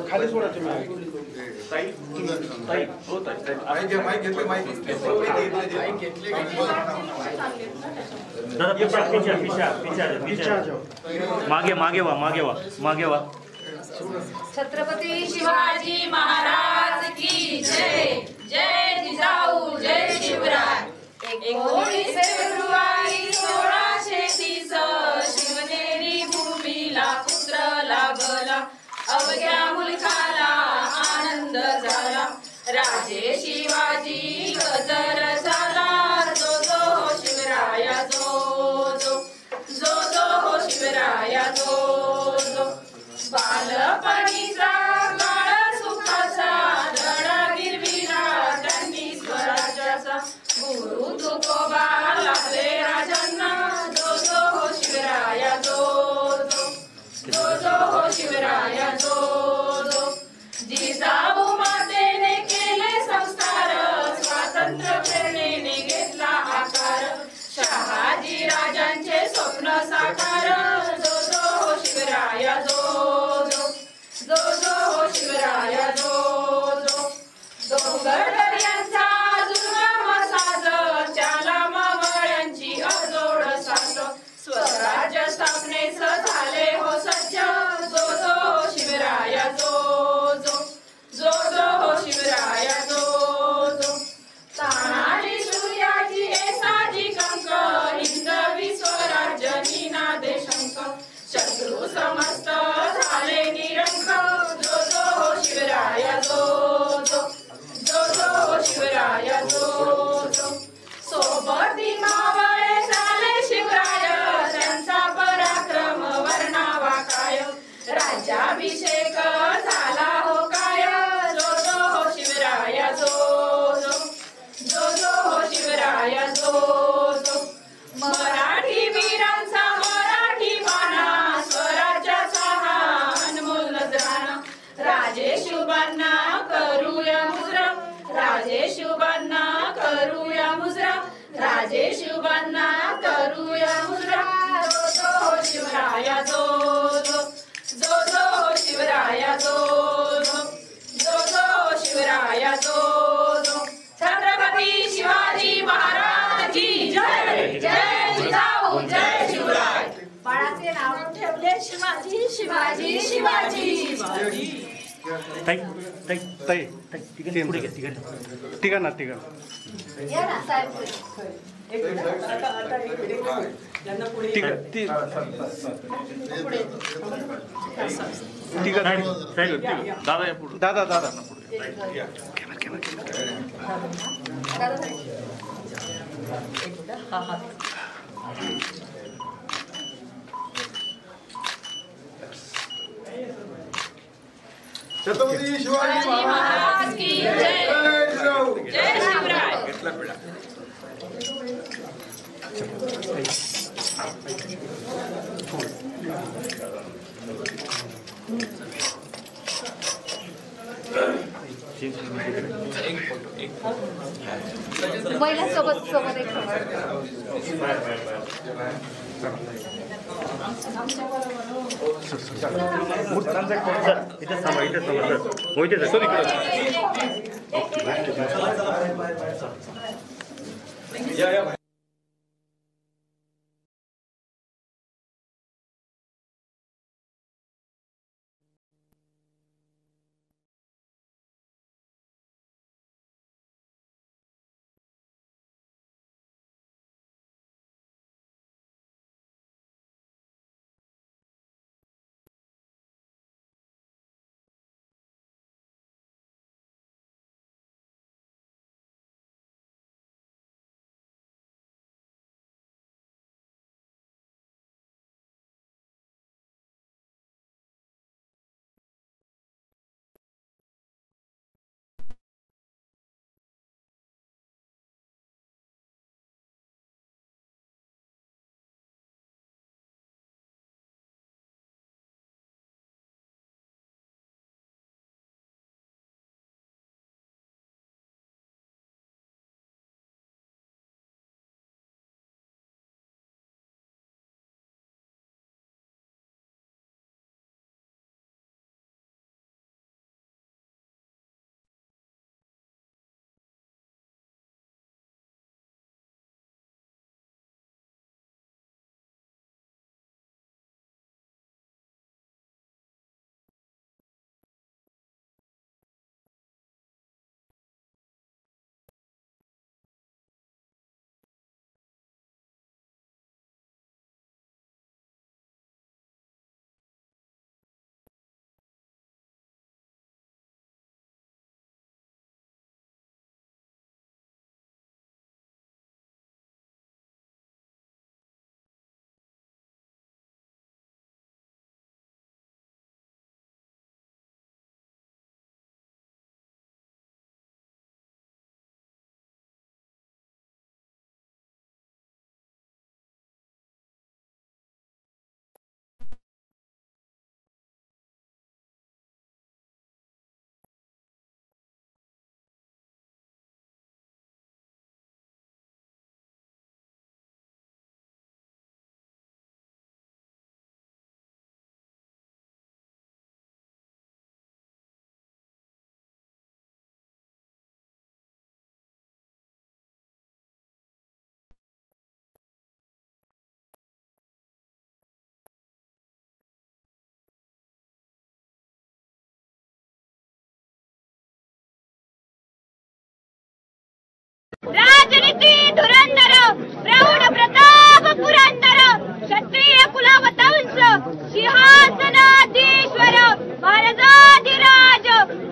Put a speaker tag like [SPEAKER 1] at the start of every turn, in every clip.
[SPEAKER 1] खाली सोडा तुम्ही. ताई ताई हो ताई माईक घेतले माईक
[SPEAKER 2] मागे मागे वा मागे वा मागे वा.
[SPEAKER 3] छत्रपती शिवाजी महाराज की जय. जय जिजाऊ जय शिवराय. 19 फेब्रुवारी 1630 शिवनेरी भूमीला पुत्र लाभला. अवघ्या मुलखाला आनंद झाला. राजे शिवाजी गजर झाला. जो जो हो शिवराया जो जो जो जो हो शिवराया जो जो. बालपणीचा काळ सुखाचा लढा गिरविला त्यांनी स्वराज्याचा. गुरु तुकोबा लागले राजांना. जो जो हो शिवराया जो जो जो जो हो शिवराया जो जो. जिजाऊ मातेने केले संस्कार. स्वातंत्र्य प्रेरणेने घेतला आकार. शहाजी राजांचे स्वप्न साकार. जो जो हो शिवराया जो जो जो जो हो शिवराया जो जो. डोंगर दर्यांचा दुर्गम साज त्याला मावळ्यांची अजोड साथ. स्वराज्य स्थापनेस झाले हो सज्ज. जो जो हो शिवराया जो जो जो जो हो शिवराया जो जो. तानाजी सूर्याची साजी कंक. हिंदवी स्वराज्य निनादे शंख. शत्रू समस्त झाले निरंक. जो जो हो शिवराया जो जो जो जो हो शिवराया जो जो. सोबती मावळे झाले शिवराय. त्यांचा पराक्रम वर्णावा काय. राज्याभिषेक झाला हो काय. जो जो हो शिवराया जो जो जो जो हो शिवराया जो जो. मराठी वीरांचा मराठी बाणा. स्वराज्याचा हा अनमोल नजराणा. राजे शिवबांना करूया मुजरा. राजे शिवबांना करूया मुजरा. राजे शिवबांना करूया मुजरा. जो जो हो शिवराया जो जो जो जो हो शिवराया जो जो जो जो हो शिवराया जो जो. छत्रपती शिवाजी महाराज की जय. जय जिजाऊ जय शिवराय. बाळाचे नाव ठेवले शिवाजी शिवाजी शिवाजी.
[SPEAKER 2] ताई ताई ताई ताई तिघांनी पुढे घ्या. तिघांना तिघांना
[SPEAKER 3] या ना साहेब.
[SPEAKER 2] दादा या पुढे. दादा दादा
[SPEAKER 1] छत्रपती शिवाजी
[SPEAKER 3] महाराज की जय. जय शिवराय.
[SPEAKER 4] महिला सोबत सोबत एक सोबत.
[SPEAKER 2] इथे थांबा इथे थांबा सर. मोहिते सर इकडे.
[SPEAKER 5] कीर्ती धुरंधर प्रौढ प्रताप पुरंदर क्षत्रिय कुलवतंस सिंहासनाधीश्वर महाराजाधिराज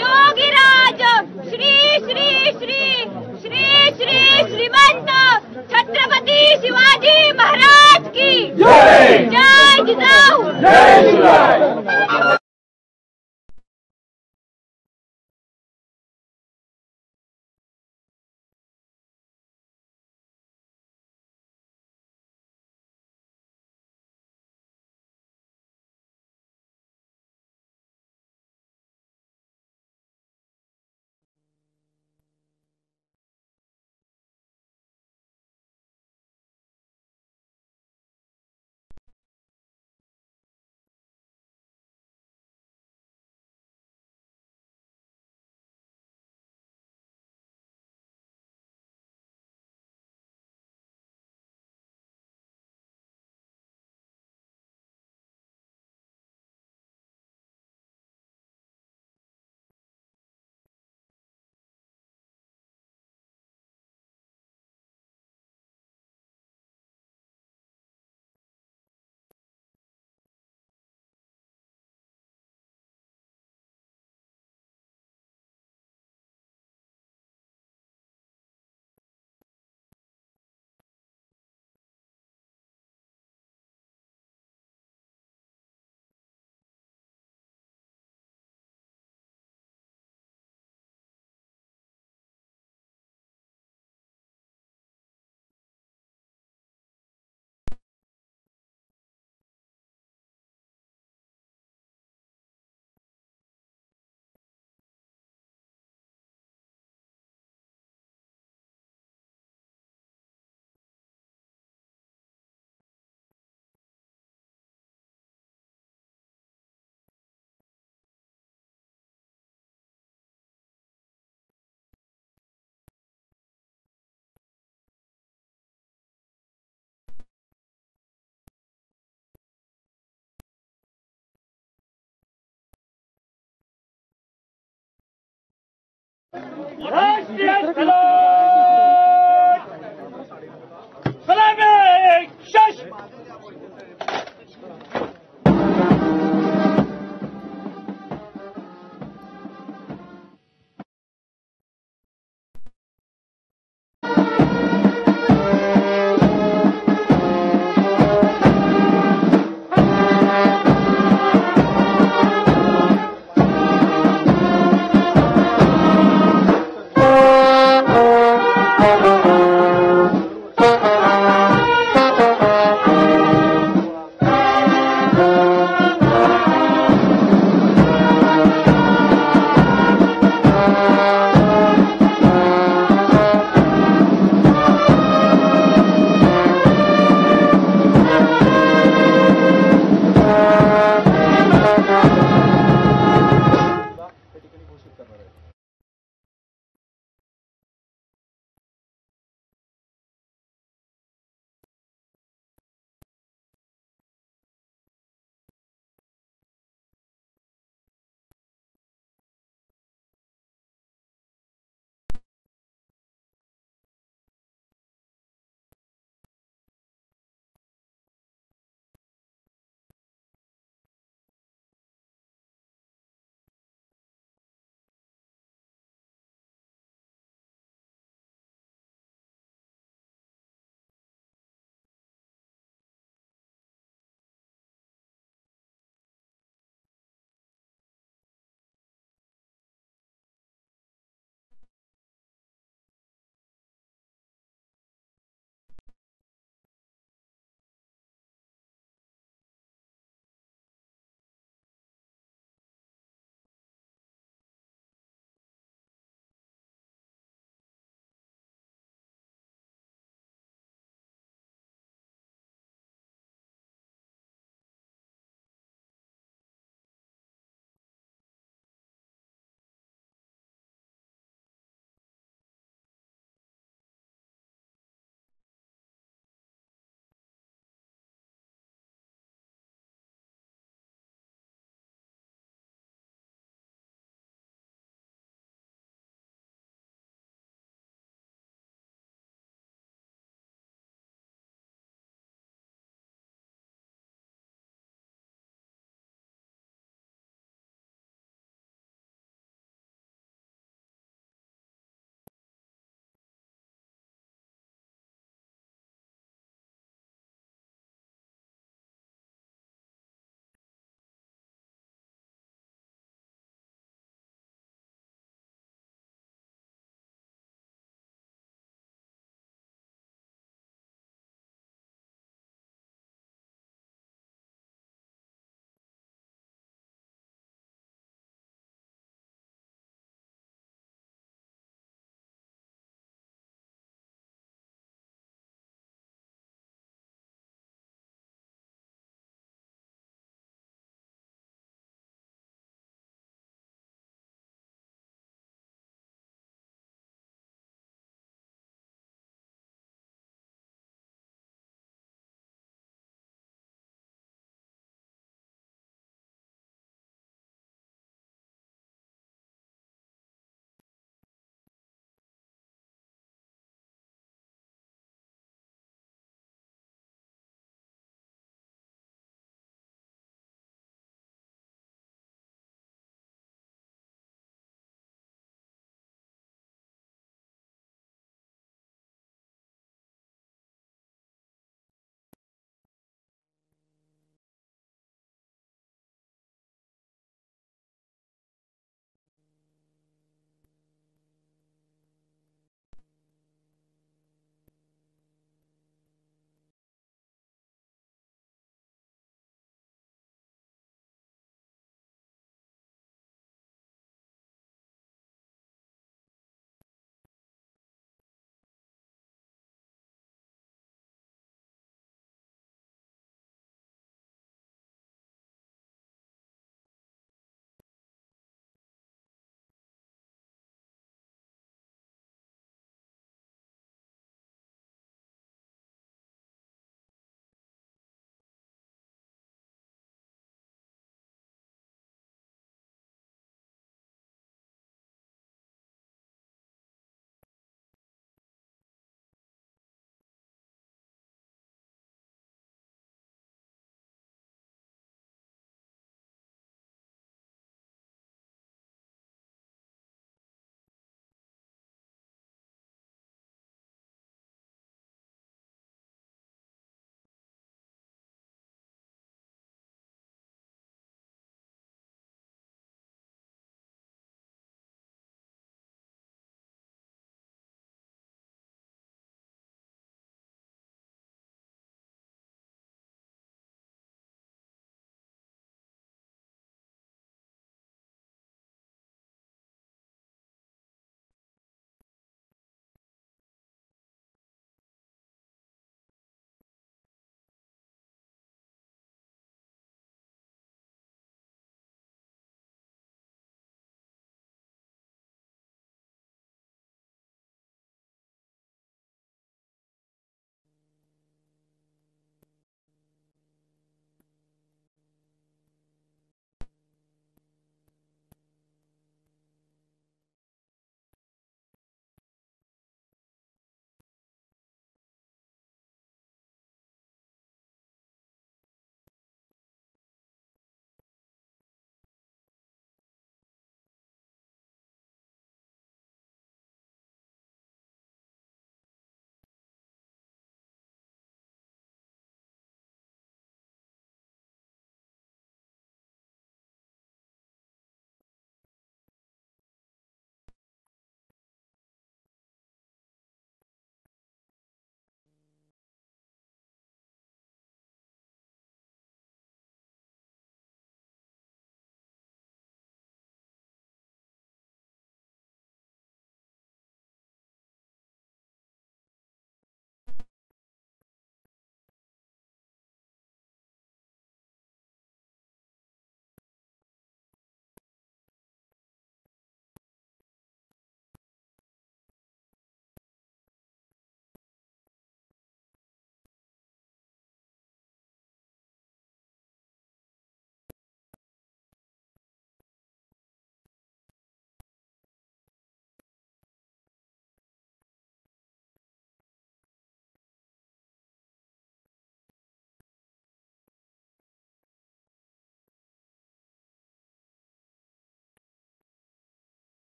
[SPEAKER 5] योगीराज श्री श्री श्री श्री श्री श्रीमंत छत्रपती शिवाजी महाराज की जय जिजाऊ जय शिवराय।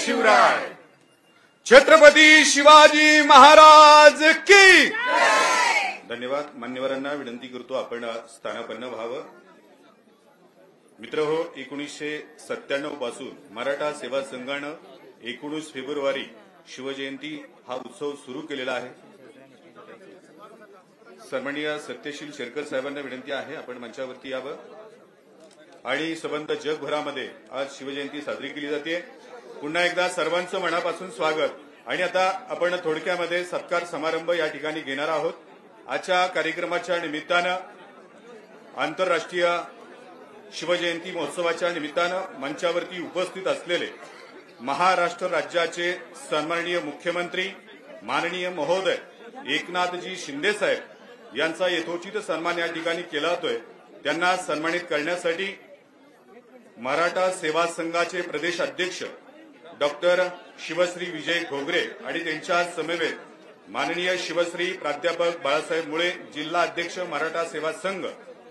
[SPEAKER 6] शिवराय. छत्रपती शिवाजी महाराज की. धन्यवाद. मान्यवरांना विनंती करतो आपण स्थानापन्न व्हावं. मित्रहो, 1997 पासून मराठा सेवा संघानं 19 फेब्रुवारी शिवजयंती हा उत्सव सुरू केलेला आहे. सन्माननीय सत्यशील शेरकर साहेबांना विनंती आहे आपण मंचावरती यावं. आणि संबंध जगभरामध्ये आज शिवजयंती साजरी केली जाते. पुन्हा एकदा सर्वांचं मनापासून स्वागत. आणि आता आपण थोडक्यामध्ये सत्कार समारंभ या ठिकाणी घेणार आहोत. आजच्या कार्यक्रमाच्या निमित्तानं आंतरराष्ट्रीय शिवजयंती महोत्सवाच्या निमित्तानं मंचावरती उपस्थित असलेले महाराष्ट्र राज्याचे सन्माननीय मुख्यमंत्री माननीय महोदय एकनाथजी शिंदे साहेब यांचा यथोचित सन्मान या ठिकाणी केला जातोय. त्यांना सन्मानित करण्यासाठी मराठा सेवा संघाचे प्रदेश अध्यक्ष डॉक्टर शिवश्री विजय घोगरे आणि त्यांच्या समवेत माननीय शिवश्री प्राध्यापक बाळासाहेब मुळे जिल्हा अध्यक्ष मराठा सेवा संघ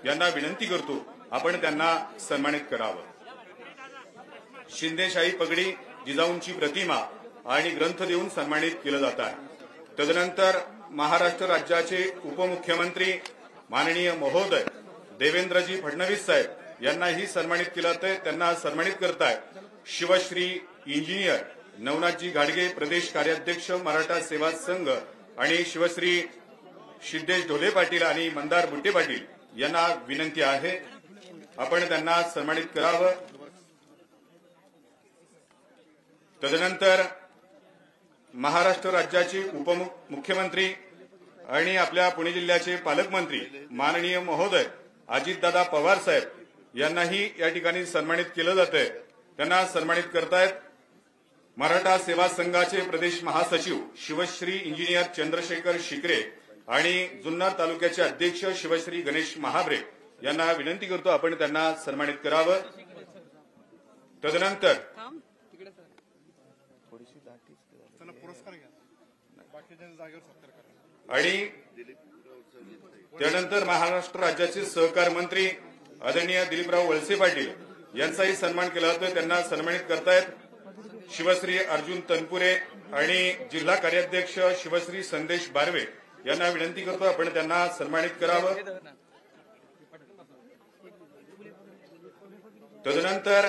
[SPEAKER 6] यांना विनंती करतो आपण त्यांना सन्मानित करावं. शिंदेशाही पगडी, जिजाऊंची प्रतिमा आणि ग्रंथ देऊन सन्मानित केलं जात आहे. तदनंतर महाराष्ट्र राज्याचे उपमुख्यमंत्री माननीय महोदय देवेंद्रजी फडणवीस साहेब यांनाही सन्मानित केलं जातंय. त्यांना सन्मानित करताय शिवश्री इंजिनियर नवनाथजी घाडगे प्रदेश कार्याध्यक्ष मराठा सेवा संघ आणि शिवश्री सिद्धेश ढोले पाटील आणि मंदार बुट्टे पाटील यांना विनंती आहे आपण त्यांना सन्मानित करावं. तदनंतर महाराष्ट्र राज्याचे उपमुख्यमंत्री आणि आपल्या पुणे जिल्ह्याचे पालकमंत्री माननीय महोदय अजितदादा पवार साहेब यांनाही या ठिकाणी सन्मानित केलं जातंय. त्यांना सन्मानित करतायत मराठा सेवा संघाचे प्रदेश महासचिव शिवश्री इंजिनियर चंद्रशेखर शिकरे आणि जुन्नर तालुक्याचे अध्यक्ष शिवश्री गणेश महाबरे यांना विनंती करतो आपण त्यांना सन्मानित करावं. तदनंतर आणि त्यानंतर महाराष्ट्र राज्याचे सहकार मंत्री आदरणीय दिलीपराव वळसे पाटील यांचाही सन्मान केला जातोय. त्यांना सन्मानित करतायत शिवश्री अर्जुन तनपुरे आणि जिल्हा कार्याध्यक्ष शिवश्री संदेश बारवे यांना विनंती करतो आपण त्यांना सन्मानित करावं. तदनंतर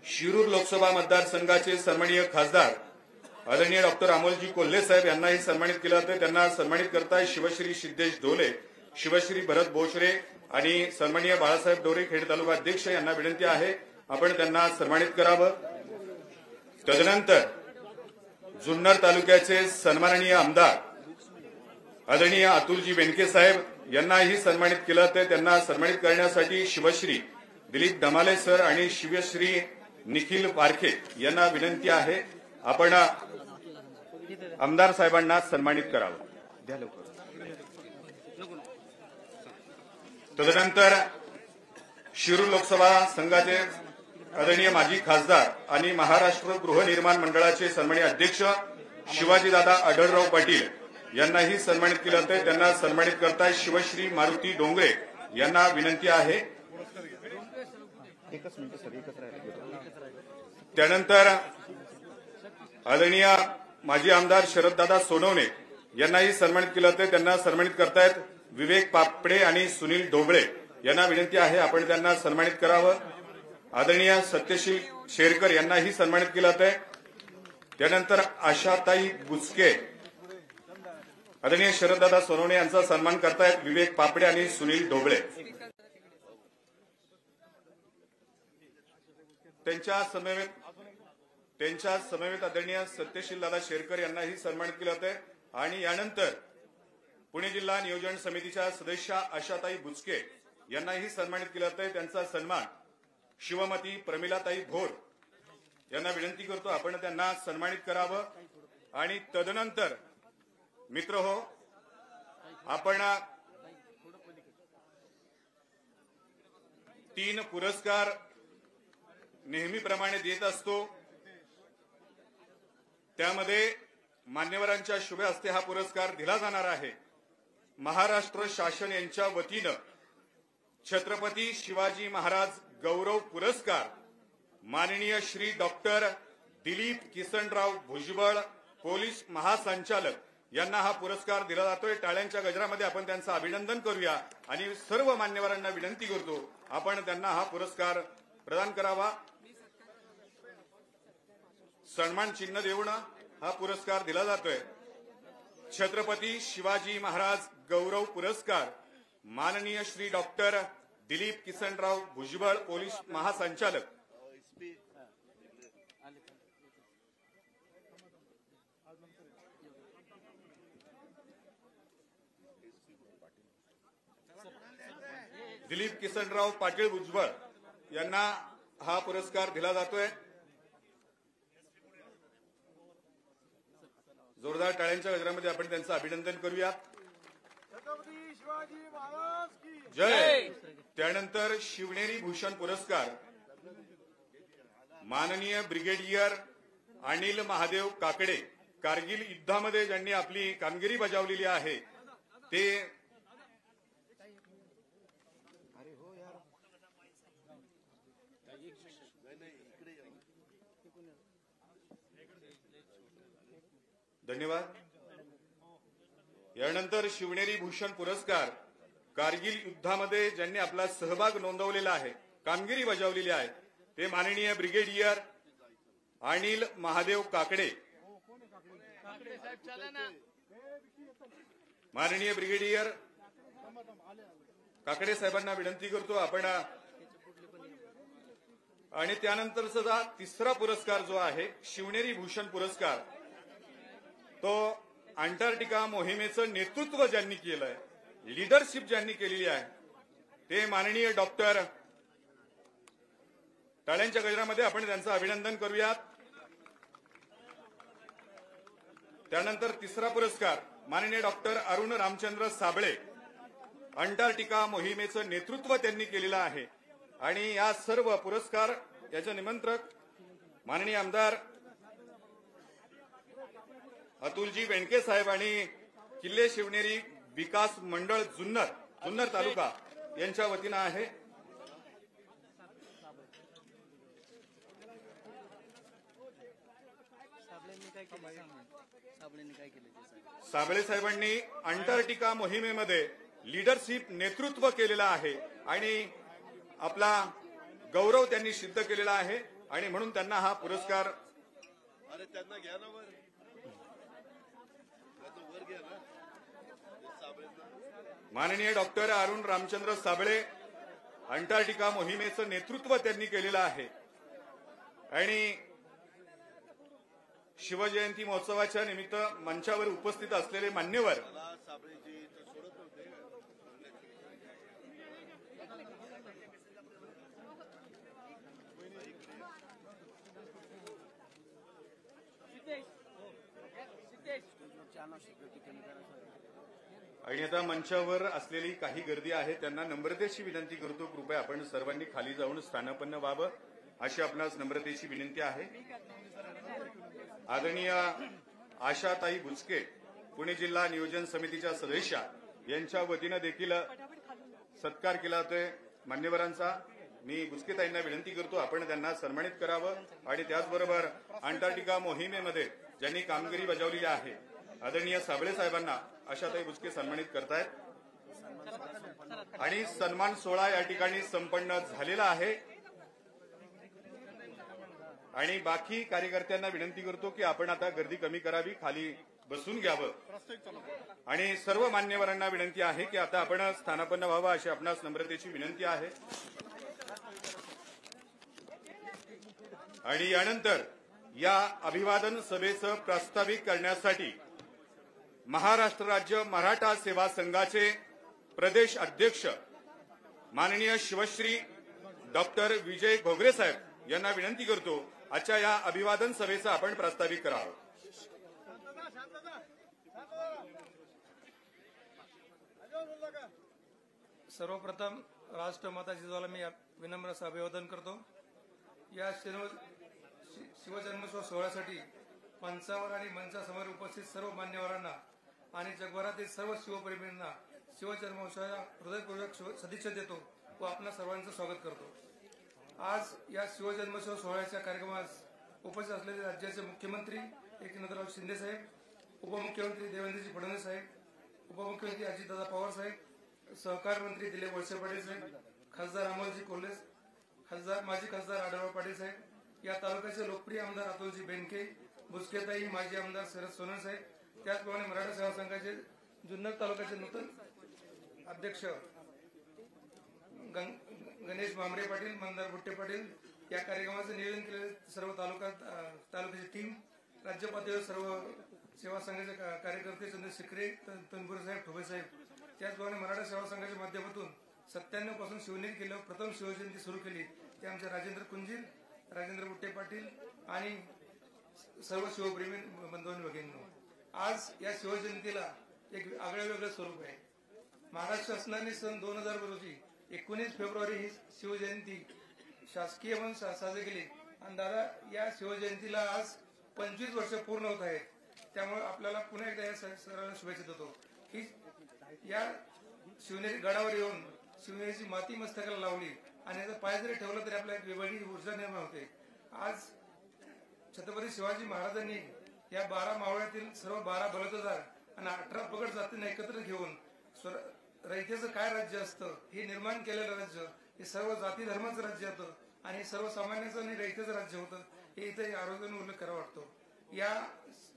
[SPEAKER 6] शिरूर लोकसभा मतदारसंघाचे सन्माननीय खासदार आदरणीय डॉक्टर अमोलजी कोल्हे साहेब यांनाही सन्मानित केलं जातं. त्यांना सन्मानित करताय शिवश्री सिद्धेश ढोले, शिवश्री भरत बोशरे आणि सन्माननीय बाळासाहेब डोरे खेड तालुका अध्यक्ष यांना विनंती आहे आपण त्यांना सन्मानित करावं. तदनंतर जुन्नर तालुक्याचे सन्माननीय आमदार आदरणीय अतुलजी बेनके साहेब यांनाही सन्मानित केलं जातं. त्यांना सन्मानित करण्यासाठी शिवश्री दिलीप धमाले सर आणि शिवश्री निखिल पारखे यांना विनंती आहे आपण आमदार साहेबांना सन्मानित करावं. द्या लवकर. तदनंतर शिरूर लोकसभा संघाचे आदरणीय माजी खासदार आणि महाराष्ट्र गृहनिर्माण मंडळाचे सन्माननीय अध्यक्ष शिवाजीदादा आढळराव पाटील यांनाही सन्मानित केलं जातंय. त्यांना सन्मानित करताय शिवश्री मारुती डोंगरे यांना विनंती आहे. त्यानंतर आदरणीय माजी आमदार शरददादा सोनवणे यांनाही सन्मानित केलं जातंय. त्यांना सन्मानित करतायत विवेक पापडे आणि सुनील ढोबळे यांना विनंती आहे आपण त्यांना सन्मानित करावं. आदरणीय सत्यशील शेरकर यांनाही सन्मानित केलं जातंय. त्यानंतर आशाताई बुचके आदरणीय शरददादा सोनवणे यांचा सन्मान करतायत विवेक पापडे आणि सुनील ढोबळे. त्यांच्या समवेत आदरणीय सत्यशील दादा शेरकर यांनाही सन्मानित केलं जातंय. आणि यानंतर पुणे जिल्हा नियोजन समितीच्या सदस्य आशाताई बुचके यांनाही सन्मानित केलं जातंय. त्यांचा सन्मान शिवमती प्रमिलाताई भोर यांना विनंती करतो आपण त्यांना सन्मानित करावं. आणि तदनंतर मित्रहो, आपण 3 पुरस्कार नेहमीप्रमाणे देत असतो. त्यामध्ये मान्यवरांच्या शुभ हस्ते हा पुरस्कार दिला जाणार आहे. महाराष्ट्र शासन यांच्या वतीनं छत्रपती शिवाजी महाराज गौरव पुरस्कार माननीय श्री डॉक्टर दिलीप किसनराव भुजबळ पोलीस महासंचालक यांना हा पुरस्कार दिला जातोय। टाळ्यांच्या गजरामध्ये आपण त्यांचं अभिनंदन करूया आणि सर्व मान्यवरांना विनंती करतो आपण त्यांना हा पुरस्कार प्रदान करावा। सन्मान चिन्ह देऊन हा पुरस्कार दिला जातोय। छत्रपती शिवाजी महाराज गौरव पुरस्कार माननीय श्री डॉक्टर दिलीप किसनराव भुजबळ पोलीस महासंचालक। दिलीप किसनराव पाटील भुजबळ यांना हा पुरस्कार दिला जातोय। जोरदार टाळ्यांच्या गजरामध्ये आपण त्यांचं अभिनंदन करूया।
[SPEAKER 1] छत्रपती शिवाजी महाराज की
[SPEAKER 6] जय। त्यानंतर शिवनेरी भूषण पुरस्कार माननीय ब्रिगेडियर अनिल महादेव काकडे कारगिल युद्धामध्ये ज्यांनी आपली कामगिरी बजावलेली आहे ते धन्यवाद। यानंतर शिवनेरी भूषण पुरस्कार कारगिल युद्धामध्ये ज्यांनी आपला सहभाग नोंदवलेला आहे कामगिरी बजावलेली आहे ते माननीय ब्रिगेडियर अनिल महादेव काकडे। माननीय ब्रिगेडियर काकडे साहेबांना विनंती करतो आपण। आणि त्यानंतर सुद्धा तिसरा पुरस्कार जो आहे शिवनेरी भूषण पुरस्कार तो अंटार्क्टिका मोहिमेचं नेतृत्व ज्यांनी केलंय लीडरशिप ज्यांनी केलेली आहे ते माननीय डॉक्टर टाळ्यांच्या गजरामध्ये आपण त्यांचं अभिनंदन करूयात। त्यानंतर तिसरा पुरस्कार माननीय डॉक्टर अरुण रामचंद्र साबळे अंटार्क्टिका मोहिमेचं नेतृत्व त्यांनी केलेलं आहे आणि या सर्व पुरस्कार याचे निमंत्रक माननीय आमदार अतुलजी वेणके साहेब आणि किल्ले शिवनेरी विकास मंडळ जुन्नर तालुका यांच्या वतीनं आहे। साबळे साहेबांनी अंटार्क्टिका मोहिमेमध्ये लीडरशिप नेतृत्व केलेलं आहे आणि आपला गौरव त्यांनी सिद्ध केलेला आहे आणि म्हणून त्यांना हा पुरस्कार माननीय डॉक्टर अरुण रामचंद्र साबळे अंटार्क्टिका मोहिमेचं नेतृत्व त्यांनी केलेलं आहे आणि शिवजयंती महोत्सवाच्या निमित्त मंचावर उपस्थित असलेले मान्यवर आणि आता मंचावर असलेली काही गर्दी आहे त्यांना नम्रतेची विनंती करतो कृपया आपण सर्वांनी खाली जाऊन स्थानापन्न व्हावं अशी आपणास नम्रतेची विनंती आहे। आदरणीय आशाताई बुचके पुणे जिल्हा नियोजन समितीच्या सदस्या यांच्या वतीनं देखील सत्कार केला जातोय मान्यवरांचा। मी बुचकेताईंना विनंती करतो आपण त्यांना सन्मानित करावं आणि त्याचबरोबर अंटार्क्टिका मोहिमेमध्ये ज्यांनी कामगिरी बजावली आहे आदरणीय साबळे साहेबांना आशाताई बुचके सन्मानित करतायत आणि सन्मान सोहळा या ठिकाणी संपन्न झालेला आहे आणि बाकी कार्यकर्त्यांना विनंती करतो की आपण आता गर्दी कमी करावी खाली बसून घ्यावं आणि सर्व मान्यवरांना विनंती आहे की आता आपण स्थानापन्न व्हावं अशी आपणास नम्रतेची विनंती आहे। आणि यानंतर या अभिवादन सभेचं प्रास्ताविक करण्यासाठी महाराष्ट्र राज्य मराठा सेवा संघाचे प्रदेश अध्यक्ष माननीय शिवश्री डॉक्टर विजय घोगरे साहेब यांना विनंती करतो आजच्या या अभिवादन सभेचं आपण प्रास्ताविक करावं।
[SPEAKER 7] सर्वप्रथम राष्ट्रमाता जिजाऊला मी विनम्र अभिवादन करतो। या शिवजन्मोत्सव सोहळ्यासाठी मंचावर आणि मंचासमोर उपस्थित सर्व मान्यवरांना आणि जगभरातील सर्व शिवप्रेमींना शिवजन्मोत्सवाच्या हृदयपूर्वक सदिच्छा देतो व आपल्या सर्वांचं स्वागत करतो। आज या शिवजन्मोत्सव सोहळ्याच्या कार्यक्रमास उपस्थित असलेले राज्याचे मुख्यमंत्री एकनाथराव शिंदे साहेब, उपमुख्यमंत्री देवेंद्रजी फडणवीस साहेब, उपमुख्यमंत्री अजितदादा पवार साहेब, सहकार मंत्री दिलीप वळसे पाटील साहेब, खासदार अमोलजी कोल्हे, माजी खासदार आढळराव पाटील साहेब, या तालुक्याचे लोकप्रिय आमदार अतुलजी बेनके, बुसकेताई, माजी आमदार शरद सोनवणे साहेब, त्याचप्रमाणे मराठा सेवा संघाचे जुन्नर तालुक्याचे नूतन अध्यक्ष गणेश भांबरे पाटील, मंदार भुट्टे पाटील, या कार्यक्रमाचं नियोजन केलेले सर्व तालुक्याची टीम, राज्य पातळीवर सर्व सेवा संघाचे कार्यकर्ते चंद्र शिकरे, तनपुरे साहेब, ठोबे साहेब, त्याचप्रमाणे मराठा सेवा संघाच्या माध्यमातून 97 पासून शिवनेरी किल्ल्यावर प्रथम शिवजयंती सुरू केली ते आमचे राजेंद्र कुंजीर, राजेंद्र बुट्टे पाटील आणि सर्व शिवप्रेमी बंधू आणि भगिनींनो. आज या शिवजयंतीला एक आगळं स्वरूप आहे. महाराष्ट्र शासनाने सन 2000 रोजी 19 फेब्रुवारी ही शिवजयंती शासकीय म्हणून साजरी केली आणि दादा या शिवजयंतीला आज 25 वर्ष पूर्ण होत आहेत. त्यामुळे आपल्याला पुन्हा एकदा या सर्वांना शुभेच्छा देतो की या शिवनेरी गडावर येऊन शिवनेरीची माती मस्तकाला लावली आणि याचा पाय जरी ठेवला तरी आपल्याला एक वेगळी ऊर्जा निर्माण होते. आज छत्रपती शिवाजी महाराजांनी या 12 मावळ्यातील सर्व 12 बलुतेदार आणि 18 पगड जातींना एकत्र घेऊन रयतेचं काय राज्य असतं हे निर्माण केलेलं राज्य हे सर्व जाती धर्माचं राज्य होतं आणि सर्वसामान्याचं आणि रयतेचं राज्य होतं हे इथे आरोग्याने उल्लेख करावा वाटतो. या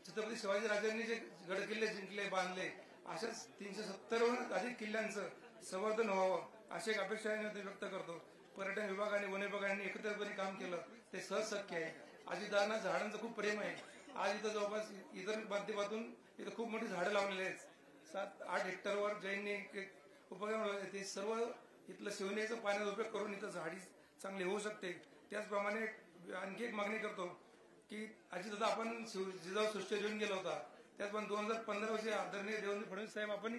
[SPEAKER 7] छत्रपती शिवाजी राजांनी जे गडकिल्ले जिंकले बांधले अशाच 370 अधिक किल्ल्यांचं संवर्धन व्हावं अशी एक अपेक्षा व्यक्त करतो. पर्यटन विभाग आणि वन विभागाने एकत्रितपणे काम केलं ते सहज शक्य आहे. अजितदादांना झाडांचं खूप प्रेम आहे. आज इथं जवळपास इतर माध्यमातून इथं खूप मोठी झाडं लावलेली आहेत. 7-8 हेक्टरवर जैनने उपक्रम लावले. ते सर्व इथलं शिवनेरीचं पाण्याचा उपयोग करून इथं झाडी चांगली होऊ शकते. त्याचप्रमाणे आणखी एक मागणी करतो की अजितदादा आपण जिजाऊ सृष्टी घेऊन गेला होता. त्याचप्रमाणे 2015 वर्षी आदरणीय देवेंद्र फडणवीस साहेब आपण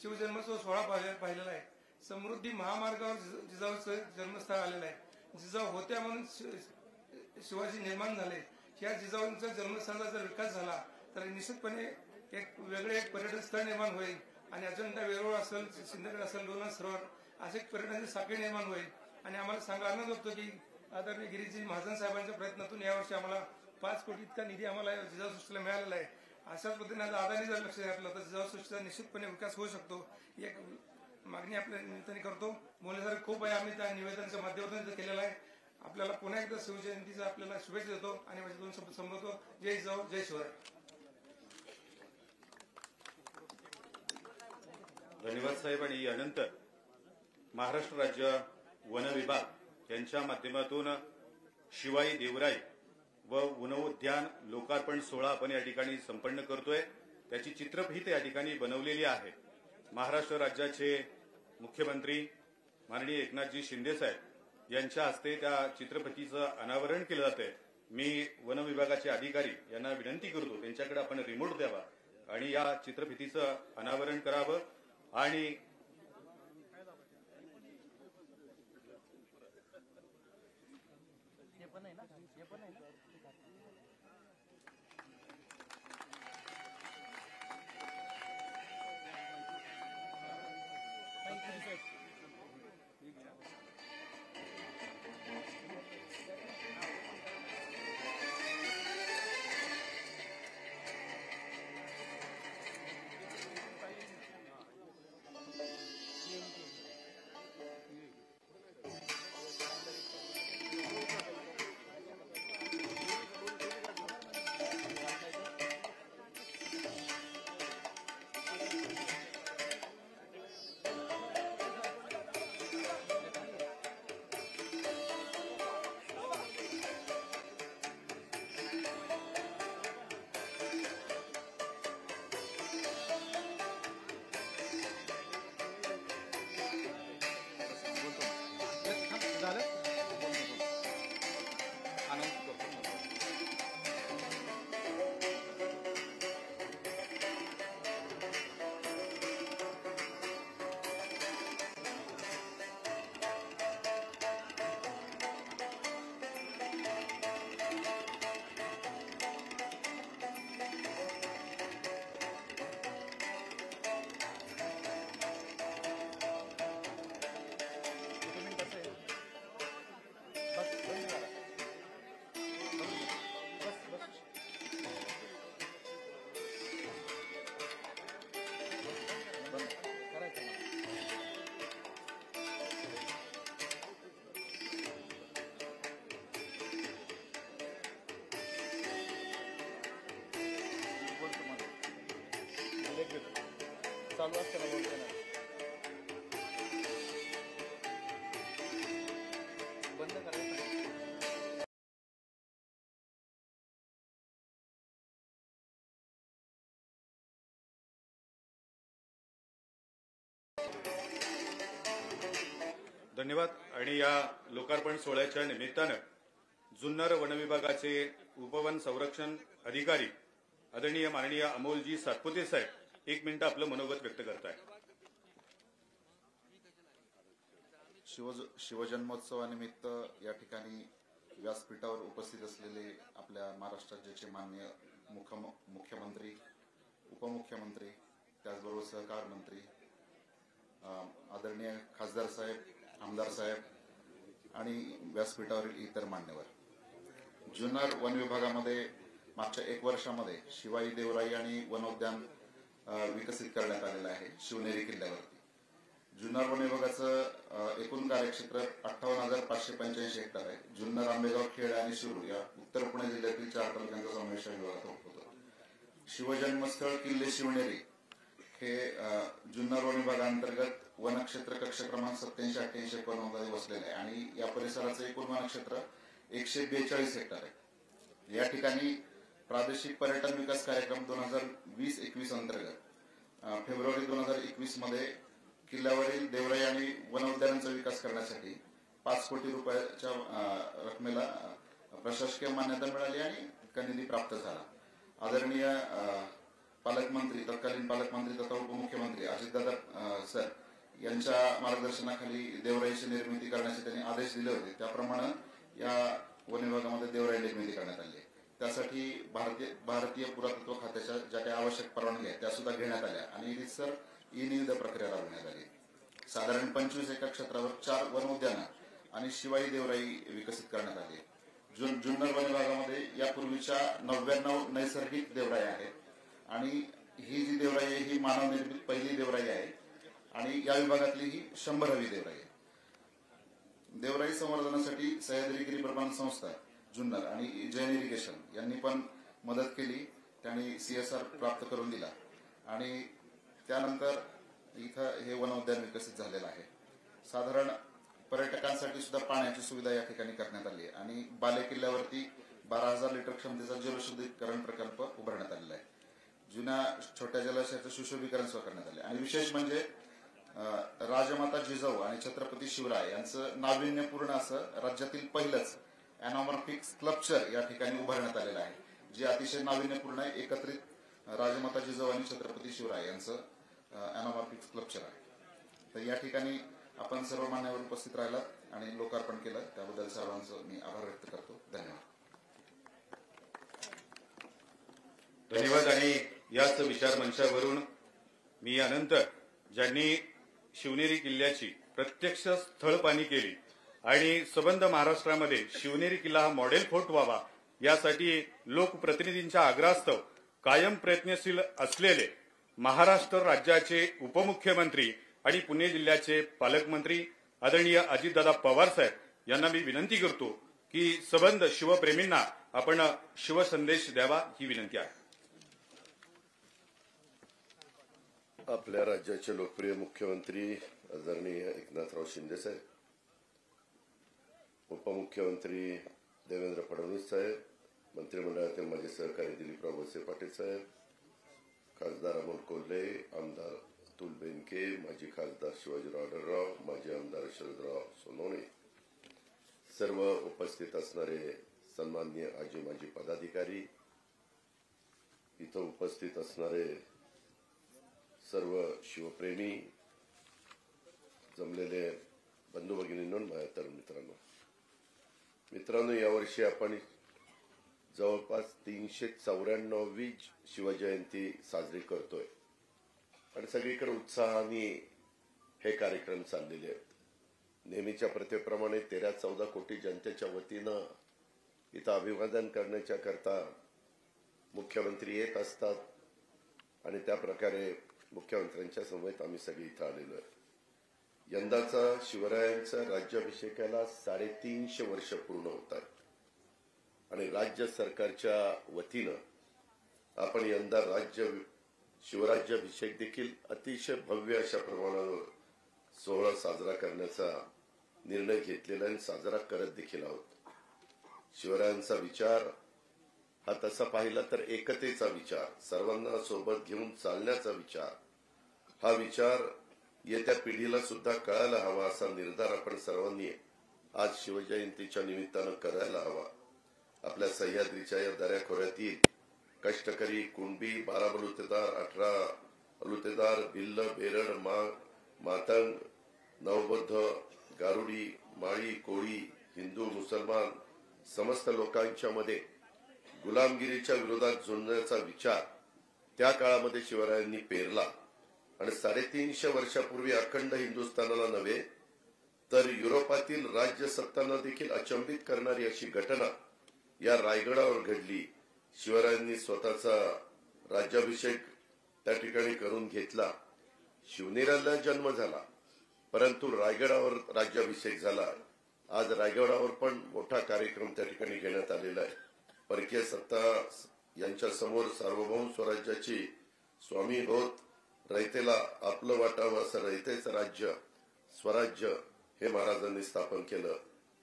[SPEAKER 7] शिवजन्मोत्सव सोहळा पाहिलेला आहे. समृद्धी महामार्गावर जिजाऊचं जन्मस्थळ आलेलं आहे. जिजाऊ होत्या म्हणून शिवाजी निर्माण झाले. या जिजाऊंच्या जन्मस्थळाचा जर विकास झाला तर निश्चितपणे एक वेगळे एक पर्यटन स्थळ निर्माण होईल आणि अजंठा वेरूळ असेल, सिंदखेड असेल, लोणार सरोवर असे पर्यटनाची साखळी निर्माण होईल. आणि आम्हाला सांगा आनंद होतो की आदरणीय गिरीजी महाजन साहेबांच्या प्रयत्नातून यावर्षी आम्हाला 5 कोटी इतका निधी आम्हाला जिजाऊ सृष्टीला मिळालेला आहे. अशाच पद्धतीने दादांनी जर लक्ष घातलं तर जिजाऊ सृष्टीचा निश्चितपणे विकास होऊ शकतो. एक मागणी आपल्या निमित्ताने करतो. बोलण्यासारखं खूप आहे. आम्ही त्या निवेदनाच्या माध्यमातून केलेलं आहे. आपल्याला पुन्हा एकदा शिवजयंतीचा आपल्याला शुभेच्छा देतो आणि माझे 2 शब्द संपवतो. जय जिजाऊ, जय शिवराय.
[SPEAKER 6] धन्यवाद साहेब. आणि यानंतर महाराष्ट्र राज्य वन विभाग यांच्या माध्यमातून शिवाई देवराई व वनोद्यान लोकार्पण सोहळा आपण या ठिकाणी संपन्न करतोय. त्याची चित्रफीत या ठिकाणी बनवलेली आहे. महाराष्ट्र राज्याचे मुख्यमंत्री माननीय एकनाथजी शिंदे साहेब यांच्या हस्ते त्या चित्रफीतीचं अनावरण केलं जातंय. मी वन विभागाचे अधिकारी यांना विनंती करतो त्यांच्याकडे आपण रिमोट द्यावा आणि या चित्रफीतीचं अनावरण करावं. आणि
[SPEAKER 2] चालू असताना बोलतो ना बंद करायचं.
[SPEAKER 6] धन्यवाद. आणि या लोकार्पण सोहळ्याच्या निमित्तानं जुन्नर वनविभागाचे उपवन संरक्षण अधिकारी आदरणीय माननीय अमोलजी सातपुते साहेब 1 मिनिट आपलं मनोगत व्यक्त करताय.
[SPEAKER 8] शिवजन्मोत्सवानिमित्त या ठिकाणी व्यासपीठावर उपस्थित असलेले आपल्या महाराष्ट्र राज्याचे माननीय मुख्यमंत्री, उपमुख्यमंत्री, त्याचबरोबर सहकार मंत्री, आदरणीय खासदार साहेब, आमदार साहेब आणि व्यासपीठावरील इतर मान्यवर. जुन्नर वन विभागामध्ये मागच्या 1 वर्षामध्ये शिवाई देवराई आणि वनोद्यान विकसित करण्यात आलेलं आहे शिवनेरी किल्ल्यावरती. जुन्नर वन विभागाचं एकूण कार्यक्षेत्र 58,585 हेक्टर आहे. जुन्नर, आंबेगाव, खेड आणि शिरूर या उत्तर पुणे जिल्ह्यातील 4 तालुक्यांचा समावेश या विभागात होतो. शिवजन्मस्थळ किल्ले शिवनेरी हे जुन्नर वन विभागांतर्गत वनक्षेत्र कक्ष क्रमांक 87-88 वसलेले आहे आणि या परिसराचं एकूण वनक्षेत्र 142 हेक्टर आहे. या ठिकाणी प्रादेशिक पर्यटन विकास कार्यक्रम 2020-21 अंतर्गत फेब्रुवारी 2021 मध्ये किल्ल्यावरील देवराई आणि वनोद्यानांचा विकास करण्यासाठी 5 कोटी रुपयाच्या रकमेला प्रशासकीय मान्यता मिळाली आणि इतका निधी प्राप्त झाला. आदरणीय पालकमंत्री, तत्कालीन पालकमंत्री तथा उपमुख्यमंत्री अजितदादा सर यांच्या मार्गदर्शनाखाली देवराईची निर्मिती करण्याचे त्यांनी आदेश दिले होते. त्याप्रमाणे या वन विभागामध्ये देवराई निर्मिती करण्यात आली. त्यासाठी भारतीय पुरातत्व खात्याच्या ज्या काही आवश्यक परवानगी आहेत त्या सुद्धा घेण्यात आल्या आणि रीतसर ई-निविदा प्रक्रिया राबवण्यात आली. साधारण 25 एकर क्षेत्रावर 4 वनोद्यानं आणि शिवाई देवराई विकसित करण्यात आली. जुन्नर वन विभागामध्ये यापूर्वीच्या 99 नैसर्गिक देवराई आहेत आणि ही जी देवराई आहे ही मानवनिर्मित पहिली देवराई आहे आणि या विभागातली ही 100वी देवराई आहे. देवराई संवर्धनासाठी सह्याद्री गिरिप्रबंध संस्था जुन्नर आणि जैन इरिगेशन यांनी पण मदत केली. त्यांनी CSR प्राप्त करून दिला आणि त्यानंतर इथं हे वनोद्यान विकसित झालेलं आहे. साधारण पर्यटकांसाठी सुद्धा पाण्याची सुविधा या ठिकाणी करण्यात आली आहे आणि बाले किल्ल्यावरती 12,000 लिटर क्षमतेचा जलशुद्धीकरण प्रकल्प उभारण्यात आलेला आहे. जुन्या छोट्या जलाशयाचं सुशोभीकरण सुद्धा करण्यात आले आणि विशेष म्हणजे राजमाता जिजाऊ आणि छत्रपती शिवराय यांचं नाविन्यपूर्ण असं राज्यातील पहिलंच अॅनॉमॉर्फिक स्कल्पचर या ठिकाणी उभारण्यात आलेलं आहे, जे अतिशय नाविन्यपूर्ण आहे. एकत्रित राजमाता जिजाऊ आणि छत्रपती शिवराय यांचं अॅनॉमॉर्फिक स्कल्पचर आहे. तर या ठिकाणी आपण सर्व मान्यवर उपस्थित राहिलात आणि लोकार्पण केलं त्याबद्दल सर्वांचं मी आभार व्यक्त करतो. धन्यवाद.
[SPEAKER 6] धन्यवाद. आणि याच विचारमंचावरून मी यानंतर ज्यांनी शिवनेरी किल्ल्याची प्रत्यक्ष स्थळपाहणी केली आणि संबंध महाराष्ट्रामध्ये शिवनेरी किल्ला हा मॉडेल फोर्ट व्हावा यासाठी लोकप्रतिनिधींच्या आग्रहास्तव कायम प्रयत्नशील असलेले महाराष्ट्र राज्याचे उपमुख्यमंत्री आणि पुणे जिल्ह्याचे पालकमंत्री आदरणीय अजितदादा पवार साहेब यांना मी विनंती करतो की संबंध शिवप्रेमींना आपण शिवसंदेश द्यावा ही विनंती आहे.
[SPEAKER 9] आपल्या राज्याचे लोकप्रिय मुख्यमंत्री आदरणीय एकनाथराव शिंदे साहेब, उपमुख्यमंत्री देवेंद्र फडणवीस साहेब, मंत्रिमंडळातील माझे सहकारी दिलीपराव वळसे पाटील साहेब, खासदार अमोल कोल्हे, आमदार अतुल बेनके, माजी खासदार शिवाजीराव आढळराव, माजी आमदार शरदराव सोनवणे, सर्व उपस्थित असणारे सन्माननीय आजी माजी पदाधिकारी, इथं उपस्थित असणारे सर्व शिवप्रेमी, जमलेले बंधू भगिनींनो, माझ्या तरुण मित्रांनो, यावर्षी आपण जवळपास 394वी शिवजयंती साजरी करतोय आणि सगळीकडे उत्साहाने हे कार्यक्रम चाललेले आहेत. नेहमीच्या प्रथेप्रमाणे 13-14 कोटी जनतेच्या वतीनं इथं अभिवादन करण्याच्या करता मुख्यमंत्री येत असतात आणि त्या प्रकारे मुख्यमंत्र्यांच्या समवेत आम्ही सगळे इथं आलेलो आहे. यंदाचा शिवरायांचा राज्याभिषेकाला 350 वर्ष पूर्ण होत आहेत आणि राज्य सरकारच्या वतीनं आपण यंदा राज्य शिवराज्याभिषेक देखील अतिशय भव्य अशा प्रमाणावर सोहळा साजरा करण्याचा निर्णय घेतलेला आणि साजरा करत देखील आहोत. शिवरायांचा विचार हा तसा पाहिला तर एकतेचा विचार, सर्वांना सोबत घेऊन चालण्याचा विचार, हा विचार येत्या पिढीला सुद्धा कळायला हवा असा निर्धार आपण सर्वांनी आज शिवजयंतीच्या निमित्तानं करायला हवा. आपल्या सह्याद्रीच्या या दऱ्याखोऱ्यातील कष्टकरी, कुणबी, 12 बलुतेदार, 18 बलुतेदार, भिल्ल, बेरड, मातंग, नवबौद्ध, गारुडी, माळी, कोळी, हिंदू, मुसलमान समस्त लोकांच्या मध्ये गुलामगिरीच्या विरोधात झुंजण्याचा विचार त्या काळामध्ये शिवरायांनी पेरला आणि 350 वर्षापूर्वी अखंड हिंदुस्थानाला नव्हे तर युरोपातील राज्य सत्तांना देखील अचंबित करणारी अशी घटना या रायगडावर घडली. शिवरायांनी स्वतःचा राज्याभिषेक त्या ठिकाणी करून घेतला. शिवनेरीला जन्म झाला, परंतु रायगडावर राज्याभिषेक झाला. आज रायगडावर पण मोठा कार्यक्रम त्या ठिकाणी घेण्यात आलेला आहे. परकीय सत्ता यांच्या समोर सार्वभौम स्वराज्याची स्वामी होत रयतेला आपलं वाटावं असं रयतेचं राज्य स्वराज्य हे महाराजांनी स्थापन केलं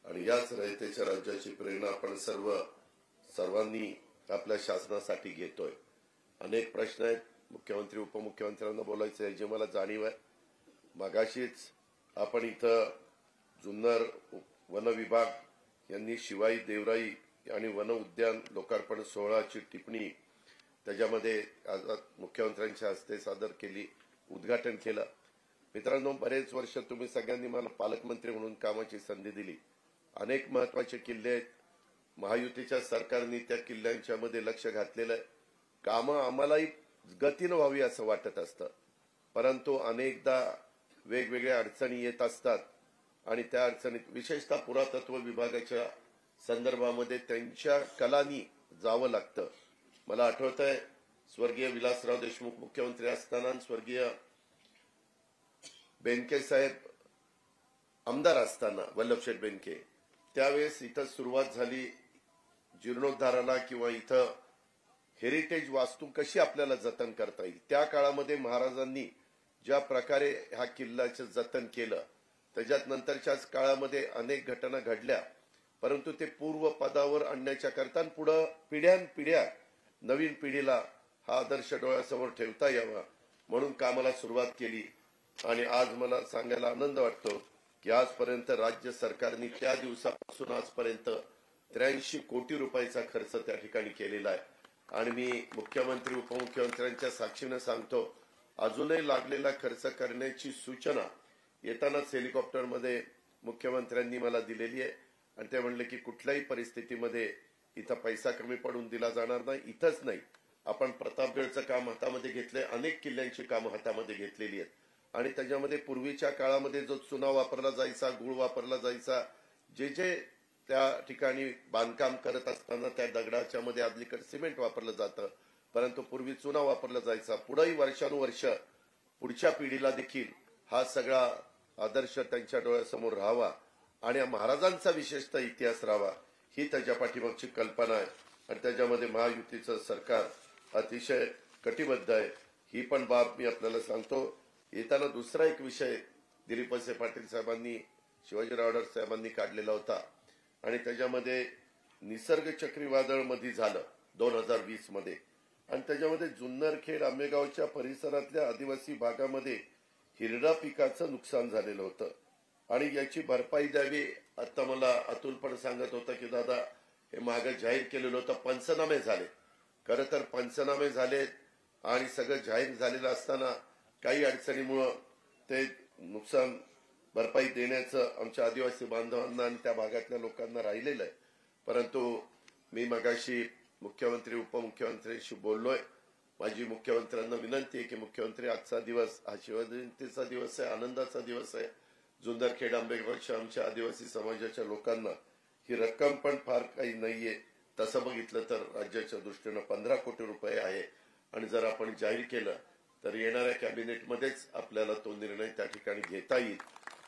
[SPEAKER 9] आणि याच रयतेच्या राज्याची प्रेरणा आपण सर्वांनी आपल्या शासनासाठी घेतोय. अनेक प्रश्न आहेत. मुख्यमंत्री उपमुख्यमंत्र्यांना बोलायचं आहे जे मला जाणीव आहे. मगाशीच आपण इथं जुन्नर वन विभाग यांनी शिवाई देवराई आणि वन उद्यान लोकार्पण सोहळ्याची टिप्पणी त्याच्यामध्ये आज मुख्यमंत्र्यांच्या हस्ते सादर केली, उद्घाटन केलं. मित्रांनो, बरेच वर्ष तुम्ही सगळ्यांनी मला पालकमंत्री म्हणून कामाची संधी दिली. अनेक महत्वाचे किल्ले आहेत. महायुतीच्या सरकारने त्या किल्ल्यांच्या मध्ये लक्ष घातलेलं आहे. कामं आम्हालाही गतीनं व्हावी असं वाटत असतं, परंतु अनेकदा वेगवेगळ्या अडचणी येत असतात आणि त्या अडचणीत विशेषतः पुरातत्व विभागाच्या संदर्भामध्ये त्यांच्या कलानी जावं लागतं. मला आठवतंय स्वर्गीय विलासराव देशमुख मुख्यमंत्री असताना स्वर्गीय बेनके साहेब आमदार असताना वल्लभशेठ बेनके त्यावेळेस इथं सुरुवात झाली जीर्णोद्धाराला किंवा इथं हेरिटेज वास्तू कशी आपल्याला जतन करता येईल. त्या काळामध्ये महाराजांनी ज्या प्रकारे ह्या किल्ल्याचं जतन केलं त्याच्यात नंतरच्याच काळामध्ये अनेक घटना घडल्या, परंतु ते पूर्व पदावर आणण्याच्या करता पुढे पिढ्यानपिढ्या नवीन पिढीला हा आदर्श डोळ्यासमोर ठेवता यावा म्हणून कामाला सुरुवात केली. आणि आज मला सांगायला आनंद वाटतो की आजपर्यंत राज्य सरकारने त्या दिवसापासून आजपर्यंत 83 कोटी रुपयाचा खर्च त्या ठिकाणी केलेला आहे. आणि मी मुख्यमंत्री उपमुख्यमंत्र्यांच्या साक्षीने सांगतो, अजूनही लागलेला खर्च करण्याची सूचना येतानाच हेलिकॉप्टरमध्ये मुख्यमंत्र्यांनी मला दिलेली आहे आणि ते म्हणले की कुठल्याही परिस्थितीमध्ये इथं पैसा कमी पडून दिला जाणार नाही. इथंच नाही, आपण प्रतापगडचं काम हातामध्ये घेतलंय, अनेक किल्ल्यांची कामं हातामध्ये घेतलेली आहेत आणि त्याच्यामध्ये पूर्वीच्या काळामध्ये जो चुना वापरला जायचा, गुळ वापरला जायचा, जे त्या ठिकाणी बांधकाम करत असताना त्या दगडाच्या मध्ये अलीकडे सिमेंट वापरलं जातं, परंतु पूर्वी चुना वापरला जायचा. पुढेही वर्षानुवर्ष पुढच्या पिढीला देखील हा सगळा आदर्श त्यांच्या डोळ्यासमोर राहावा आणि महाराजांचा विशेषतः इतिहास राहावा ही त्याच्या पाठीमागची कल्पना आहे आणि त्याच्यामध्ये महायुतीचं सरकार अतिशय कटिबद्ध आहे. ही पण बाब मी आपल्याला सांगतो. येताना दुसरा एक विषय दिलीप वळसे पाटील साहेबांनी, शिवाजीराव आढळ साहेबांनी काढलेला होता आणि त्याच्यामध्ये निसर्ग चक्रीवादळ मध्ये झालं 2020 मध्ये आणि त्याच्यामध्ये जुन्नरखेड आंबेगावच्या परिसरातल्या आदिवासी भागामध्ये हिरडा पिकाचं नुकसान झालेलं होतं आणि याची भरपाई द्यावी. आता मला अतुल पण सांगत होता की दादा हे मागे जाहीर केलेलं होतं, पंचनामे झाले. खरं तर पंचनामे झाले आणि सगळं जाहीर झालेलं असताना काही अडचणीमुळं ते नुकसान भरपाई देण्याचं आमच्या आदिवासी बांधवांना आणि त्या भागातल्या लोकांना राहिलेलं आहे. परंतु मी मगाशी मुख्यमंत्री उपमुख्यमंत्र्यांशी बोललोय. माझी मुख्यमंत्र्यांना विनंती आहे की मुख्यमंत्री आजचा दिवस हा शिवजयंतीचा दिवस आहे, आनंदाचा दिवस आहे. जुन्नरखेड आंबेगावच्या आमच्या आदिवासी समाजाच्या लोकांना ही रक्कम पण फार काही नाहीये. तसं बघितलं तर राज्याच्या दृष्टीनं 15 कोटी रुपये आहे आणि जर आपण जाहीर केलं तर येणाऱ्या कॅबिनेटमध्येच आपल्याला तो निर्णय त्या ठिकाणी घेता येईल.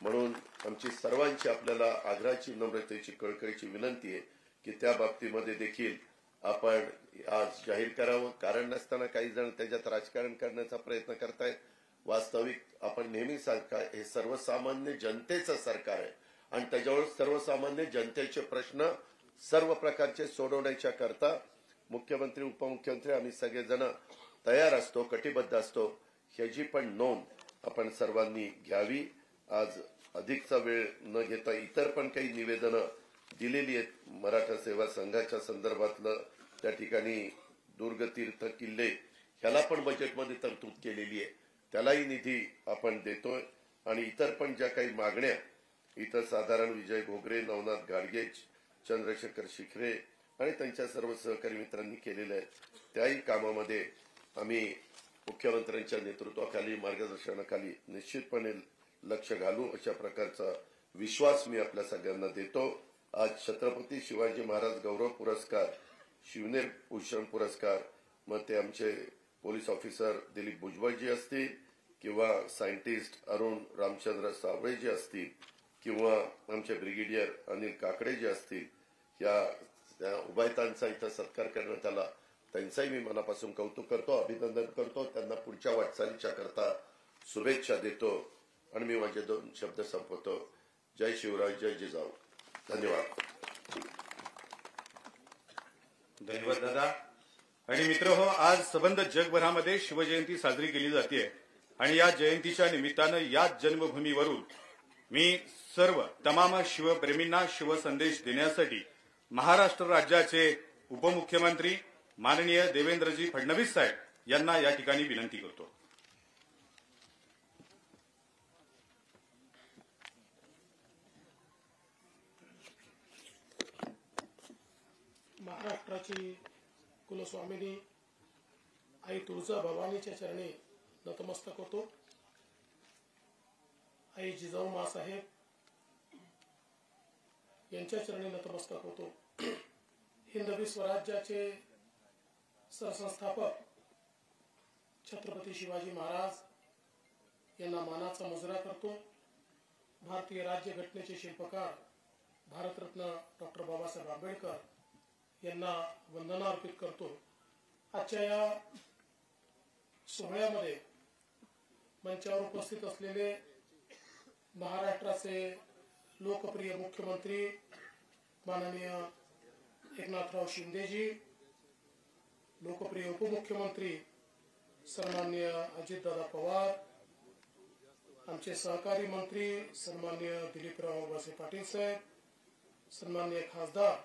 [SPEAKER 9] म्हणून आमची सर्वांची आपल्याला आग्रहाची, नम्रतेची, कळकळीची विनंती आहे की त्या बाबतीमध्ये देखील आपण आज जाहीर करावं. कारण नसताना काही जण त्याच्यात राजकारण करण्याचा प्रयत्न करतायत. वास्तविक आपण नेहमी सांगता हे सर्वसामान्य जनतेचं सरकार आहे आणि त्याच्यावर सर्वसामान्य जनतेचे प्रश्न सर्व प्रकारचे सोडवण्याच्या करता मुख्यमंत्री उपमुख्यमंत्री आम्ही सगळेजण तयार असतो, कटिबद्ध असतो. ह्याची पण नोंद आपण सर्वांनी घ्यावी. आज अधिकचा वेळ न घेता इतर पण काही निवेदनं दिलेली आहेत. मराठा सेवा संघाच्या संदर्भातलं त्या ठिकाणी दुर्गतीर्थ किल्ले ह्याला पण बजेटमध्ये तरतूद केलेली आहे, त्यालाही निधी आपण देतोय. आणि इतर पण ज्या काही मागण्या इथं साधारण विजय घोगरे, नवनाथ गाडगे, चंद्रशेखर शिखरे आणि त्यांच्या सर्व सहकारी मित्रांनी केलेल्या आहेत, त्याही कामामध्ये आम्ही मुख्यमंत्र्यांच्या नेतृत्वाखाली मार्गदर्शनाखाली निश्चितपणे लक्ष घालू अशा प्रकारचा विश्वास मी आपल्या सगळ्यांना देतो. आज छत्रपती शिवाजी महाराज गौरव पुरस्कार, शिवनेर भूषण पुरस्कार, मग ते आमचे पोलीस ऑफिसर दिलीप भुजबळजी असतील किंवा सायंटिस्ट अरुण रामचंद्र सावळेजी असतील किंवा आमचे ब्रिगेडियर अनिल काकडे जे असतील, या उभयतांचा इथं सत्कार करण्यात आला. त्यांचाही मी मनापासून कौतुक करतो, अभिनंदन करतो. त्यांना पुढच्या वाटचालीच्या करता शुभेच्छा देतो आणि मी माझे 2 शब्द संपवतो. जय शिवराय, जय जिजाऊ. धन्यवाद.
[SPEAKER 6] धन्यवाद दादा. आणि मित्रहो, आज सबंध जगभरामध्ये शिवजयंती साजरी केली जाते आणि या जयंतीच्या निमित्तानं याच जन्मभूमीवरून मी सर्व तमाम शिवप्रेमींना शिवसंदेश देण्यासाठी महाराष्ट्र राज्याचे उपमुख्यमंत्री माननीय देवेंद्रजी फडणवीस साहेब यांना या ठिकाणी विनंती करतो.
[SPEAKER 10] महाराष्ट्राची कुलस्वामिनी आई तुळजा भवानीच्या चरणी नतमस्तक होतो. आई जिजाऊ मासाहेब यांच्या चरणी नतमस्तक होतो. हिंदवी स्वराज्याचे सरसंस्थापक छत्रपती शिवाजी महाराज यांना मानाचा मुजरा करतो. भारतीय राज्यघटनेचे शिल्पकार भारतरत्न डॉक्टर बाबासाहेब आंबेडकर यांना वंदना अर्पित करतो. आजच्या या सोहळ्यामध्ये मंचावर उपस्थित असलेले महाराष्ट्राचे लोकप्रिय मुख्यमंत्री माननीय एकनाथराव शिंदेजी, लोकप्रिय उपमुख्यमंत्री सन्माननीय अजितदादा पवार, आमचे सहकारी मंत्री सन्माननीय दिलीपराव वळसे पाटील साहेब, सन्माननीय खासदार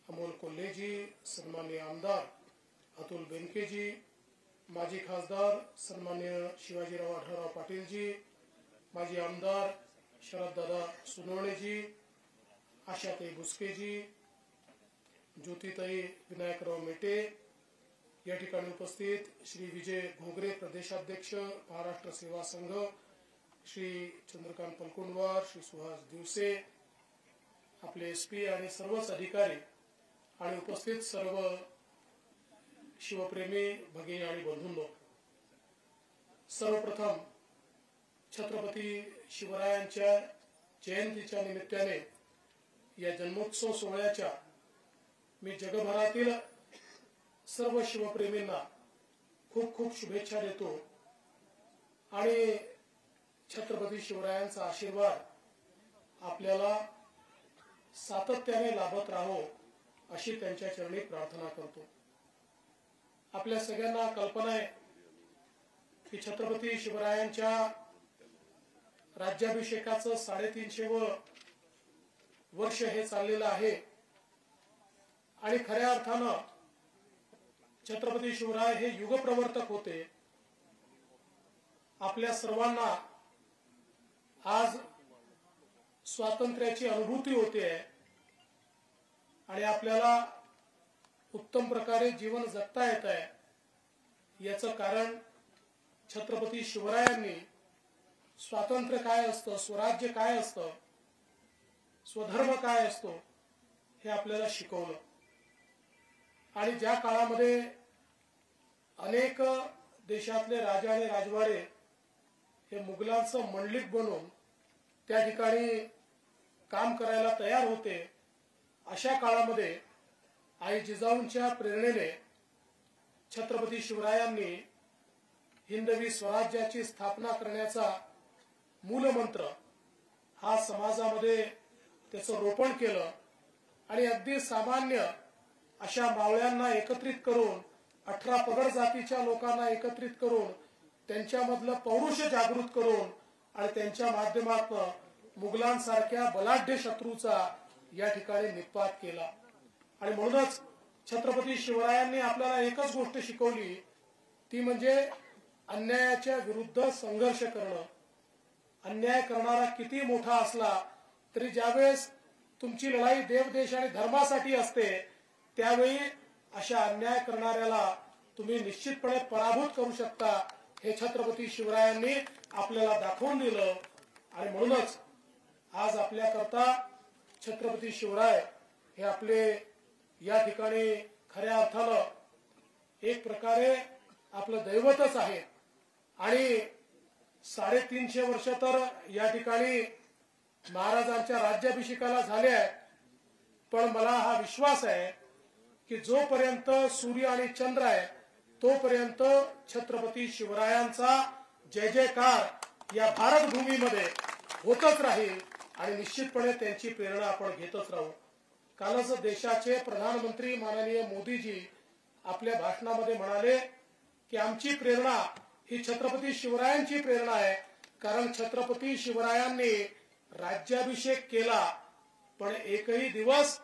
[SPEAKER 10] अमोल कोल्हेजी, सन्माननीय आमदार अतुल बेनकेजी, माजी खासदार सन्माननीय शिवाजीराव आढळराव पाटीलजी, माजी आमदार शरददादा सोनवणेजी, आशाताई भुसकेजी, ज्योतिताई विनायकराव मेटे, या ठिकाणी उपस्थित श्री विजय घोगरे प्रदेशाध्यक्ष महाराष्ट्र सेवा संघ, श्री चंद्रकांत पलकुंडवार, श्री सुहास दिवसे, आपले एसपी आणि सर्वच अधिकारी आणि उपस्थित सर्व शिवप्रेमी भगिनी आणि बंधूंनो, सर्वप्रथम छत्रपती शिवरायांच्या जयंतीच्या निमित्ताने या जन्मोत्सव सोहळ्याच्या मी जगभरातील सर्व शिवप्रेमींना खूप खूप शुभेच्छा देतो आणि छत्रपती शिवरायांचा आशीर्वाद आपल्याला सातत्याने लाभत राहो अशी त्यांच्या चरणी प्रार्थना करतो. आपल्या सगळ्यांना कल्पना आहे की छत्रपती शिवरायांच्या राज्याभिषेकाचं 350वं वर्ष हे चाललेलं आहे आणि खऱ्या अर्थानं छत्रपती शिवराय हे युगप्रवर्तक होते. आपल्या सर्वांना आज स्वातंत्र्याची अनुभूती होते आणि आपल्याला उत्तम प्रकारे जीवन जगता येत आहे. याचं कारण छत्रपती शिवरायांनी स्वातंत्र्य काय असतं, स्वराज्य काय असतं, स्वधर्म काय असतो हे आपल्याला शिकवलं. आणि ज्या काळामध्ये अनेक देशातले राजा आणि राजवाडे हे मुघलांचं मंडलिक बनून त्या ठिकाणी काम करायला तयार होते, अशा काळामध्ये आई जिजाऊंच्या प्रेरणेने छत्रपती शिवरायांनी हिंदवी स्वराज्याची स्थापना करण्याचा मूलमंत्र हा समाजामध्ये त्याचं रोपण केलं आणि अगदी सामान्य अशा मावळ्यांना एकत्रित करून 18 पगड जातीच्या लोकांना एकत्रित करून त्यांच्यामधलं पौरुष जागृत करून आणि त्यांच्या माध्यमातून मुघलांसारख्या बलाढ्य शत्रूचा या ठिकाणी निपात केला. आणि म्हणूनच छत्रपती शिवरायांनी आपल्याला एकच गोष्ट शिकवली, ती म्हणजे अन्यायाच्या विरुद्ध संघर्ष करणं. अन्याय करणारा किती मोठा असला तरी ज्यावेळेस तुमची लढाई देव देश आणि धर्मासाठी असते त्यावेळी अशा अन्याय करणाऱ्याला तुम्ही निश्चितपणे पराभूत करू शकता, हे छत्रपती शिवरायांनी आपल्याला दाखवून दिलं. आणि म्हणूनच आज आपल्याकरता छत्रपती शिवराय हे आपले या ठिकाणी खऱ्या अर्थानं एक प्रकारे आपलं दैवतच आहे. आणि 350 वर्ष तर या ठिकाणी महाराजांच्या राज्याभिषेकाला झाले आहेत, पण मला हा विश्वास आहे की जोपर्यंत सूर्य आणि चंद्र आहे तोपर्यंत छत्रपती शिवरायांचा जय जयकार या भारत भूमीमध्ये होतच राहील आणि निश्चितपणे त्यांची प्रेरणा आपण घेतच राहू. कालच देशाचे प्रधानमंत्री माननीय मोदीजी आपल्या भाषणामध्ये म्हणाले की आमची प्रेरणा ही छत्रपती शिवरायांची प्रेरणा आहे, कारण छत्रपती शिवरायांनी राज्याभिषेक केला पण एकही दिवस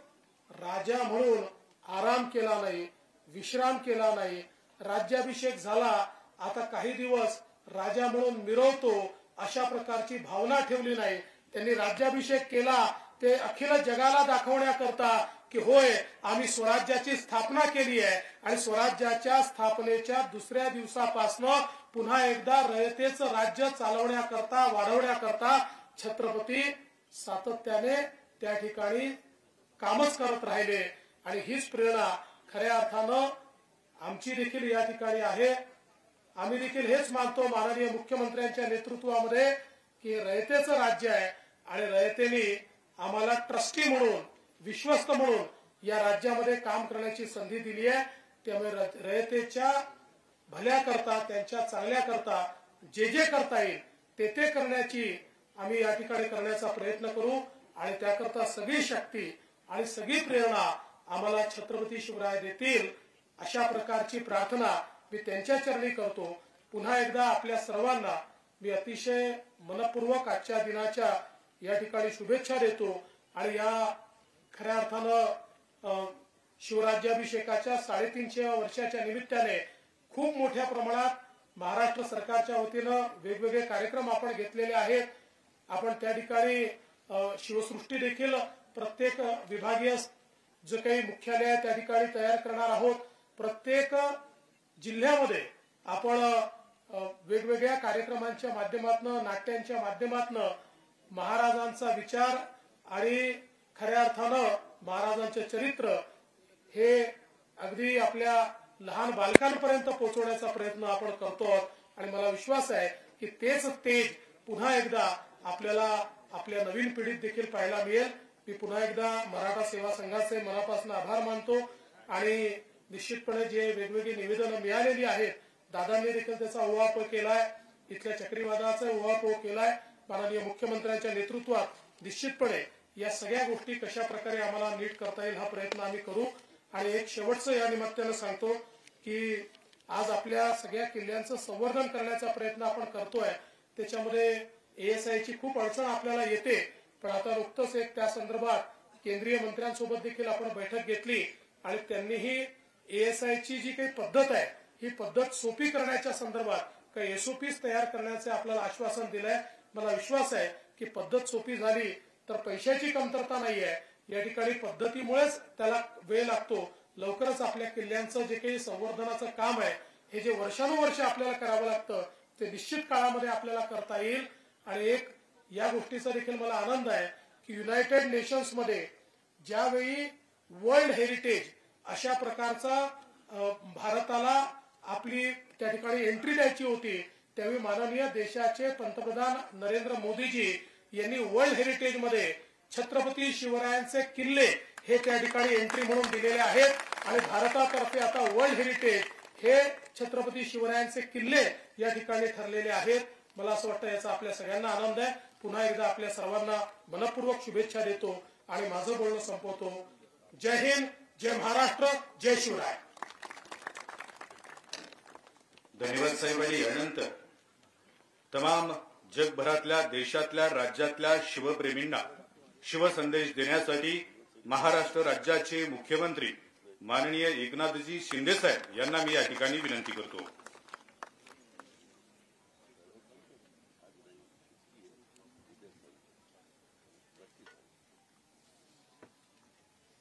[SPEAKER 10] राजा म्हणून आराम केला नाही, विश्राम केला नाही. राज्याभिषेक झाला, आता काही दिवस राजा म्हणून मिरवतो अशा प्रकारची भावना ठेवली नाही. त्यांनी राज्याभिषेक केला ते अखिल जगाला दाखवण्याकरता की होय आम्ही स्वराज्याची स्थापना केली आहे आणि स्वराज्याच्या स्थापनेच्या दुसऱ्या दिवसापासून पुन्हा एकदा रयतेचं राज्य चालवण्याकरता वाढवण्याकरता छत्रपती सातत्याने त्या ठिकाणी कामच करत राहिले. आणि हीच प्रेरणा खऱ्या अर्थानं आमची देखील या ठिकाणी आहे. आम्ही देखील हेच मानतो माननीय मुख्यमंत्र्यांच्या नेतृत्वामध्ये की रयतेचं राज्य आहे आणि रयतेने आम्हाला ट्रस्टी म्हणून विश्वस्त म्हणून या राज्यामध्ये काम करण्याची संधी दिली आहे. त्यामुळे रयतेच्या भल्याकरता त्यांच्या चांगल्याकरता जे जे करता येईल ते करण्याची आम्ही या ठिकाणी करण्याचा प्रयत्न करू आणि त्याकरता सगळी शक्ती आणि सगळी प्रेरणा आम्हाला छत्रपती शिवराय देतील अशा प्रकारची प्रार्थना मी त्यांच्या चरणी करतो. पुन्हा एकदा आपल्या सर्वांना मी अतिशय मनपूर्वक आजच्या दिनाच्या या ठिकाणी शुभेच्छा देतो. आणि या खऱ्या अर्थानं शिवराज्याभिषेकाच्या 350 वर्षाच्या निमित्ताने खूप मोठ्या प्रमाणात महाराष्ट्र सरकारच्या वतीनं वेगवेगळे कार्यक्रम आपण घेतलेले आहेत. आपण त्या ठिकाणी शिवसृष्टी देखील प्रत्येक विभागीय जे काही मुख्यालय आहे त्या ठिकाणी तयार करणार आहोत. प्रत्येक जिल्ह्यामध्ये आपण वेगवेगळ्या कार्यक्रमांच्या माध्यमातून नाट्यांच्या माध्यमातून महाराजांचा विचार आणि खऱ्या अर्थानं महाराजांचे चरित्र हे अगदी आपल्या लहान बालकांपर्यंत पोहोचवण्याचा प्रयत्न आपण करतो. आणि मला विश्वास आहे की तेच तेज पुन्हा एकदा आपल्याला आपल्या नवीन पिढीत देखील पाहायला मिळेल. मी पुन्हा एकदा मराठा सेवा संघाचे मनापासून आभार मानतो. आणि निश्चितपणे जे वेगवेगळी निवेदनं मिळालेली आहेत दादांनी देखील त्याचा उहापोह केलाय, इथल्या चक्रीवादळाचा उहापोह केलाय. माननीय मुख्यमंत्र्यांच्या नेतृत्वात निश्चितपणे या सगळ्या गोष्टी कशा प्रकारे आम्हाला नीट करता येईल हा प्रयत्न आम्ही करू. आणि एक शेवटचं या निमित्तानं सांगतो की आज आपल्या सगळ्या किल्ल्यांचं संवर्धन करण्याचा प्रयत्न आपण करतोय. त्याच्यामध्ये ASIची खूप अडचण आपल्याला येते, पण आता नुकतंच एक त्या संदर्भात केंद्रीय मंत्र्यांसोबत देखील आपण बैठक घेतली आणि त्यांनीही ASIची जी काही पद्धत आहे ही पद्धत सोपी करण्याच्या संदर्भात काही SOPs तयार करण्याचे आपल्याला आश्वासन दिलंय. मला विश्वास आहे की पद्धत सोपी झाली तर पैशाची कमतरता नाहीये. या ठिकाणी पद्धतीमुळेच त्याला वेळ लागतो. लवकरच आपल्या किल्ल्यांचं जे काही संवर्धनाचं काम आहे हे जे वर्षानुवर्ष आपल्याला करावं लागतं ते निश्चित काळामध्ये आपल्याला करता येईल. आणि एक या गोष्टीचा देखील मला आनंद आहे की युनायटेड नेशन्स मध्ये ज्यावेळी वर्ल्ड हेरिटेज अशा प्रकारचा भारताला आपली त्या ठिकाणी एंट्री द्यायची होती त्यावेळी माननीय देशाचे पंतप्रधान नरेंद्र मोदीजी यांनी वर्ल्ड हेरिटेज मध्ये छत्रपती शिवरायांचे किल्ले हे त्या ठिकाणी एंट्री म्हणून दिलेले आहेत आणि भारतातर्फे आता वर्ल्ड हेरिटेज हे छत्रपती शिवरायांचे किल्ले या ठिकाणी ठरलेले आहेत. मला असं वाटतं याचा आपल्या सगळ्यांना आनंद आहे. पुन्हा एकदा आपल्या सर्वांना मनपूर्वक शुभेच्छा देतो आणि माझं बोलणं संपवतो. जय हिंद, जय महाराष्ट्र, जय शिवराय.
[SPEAKER 6] धन्यवाद साहेब आणि अनंत. तमाम जगभरातल्या, देशातल्या, राज्यातल्या शिवप्रेमींना शिवसंदेश देण्यासाठी महाराष्ट्र राज्याचे मुख्यमंत्री माननीय एकनाथजी शिंदे साहेब यांना मी या ठिकाणी विनंती करतो.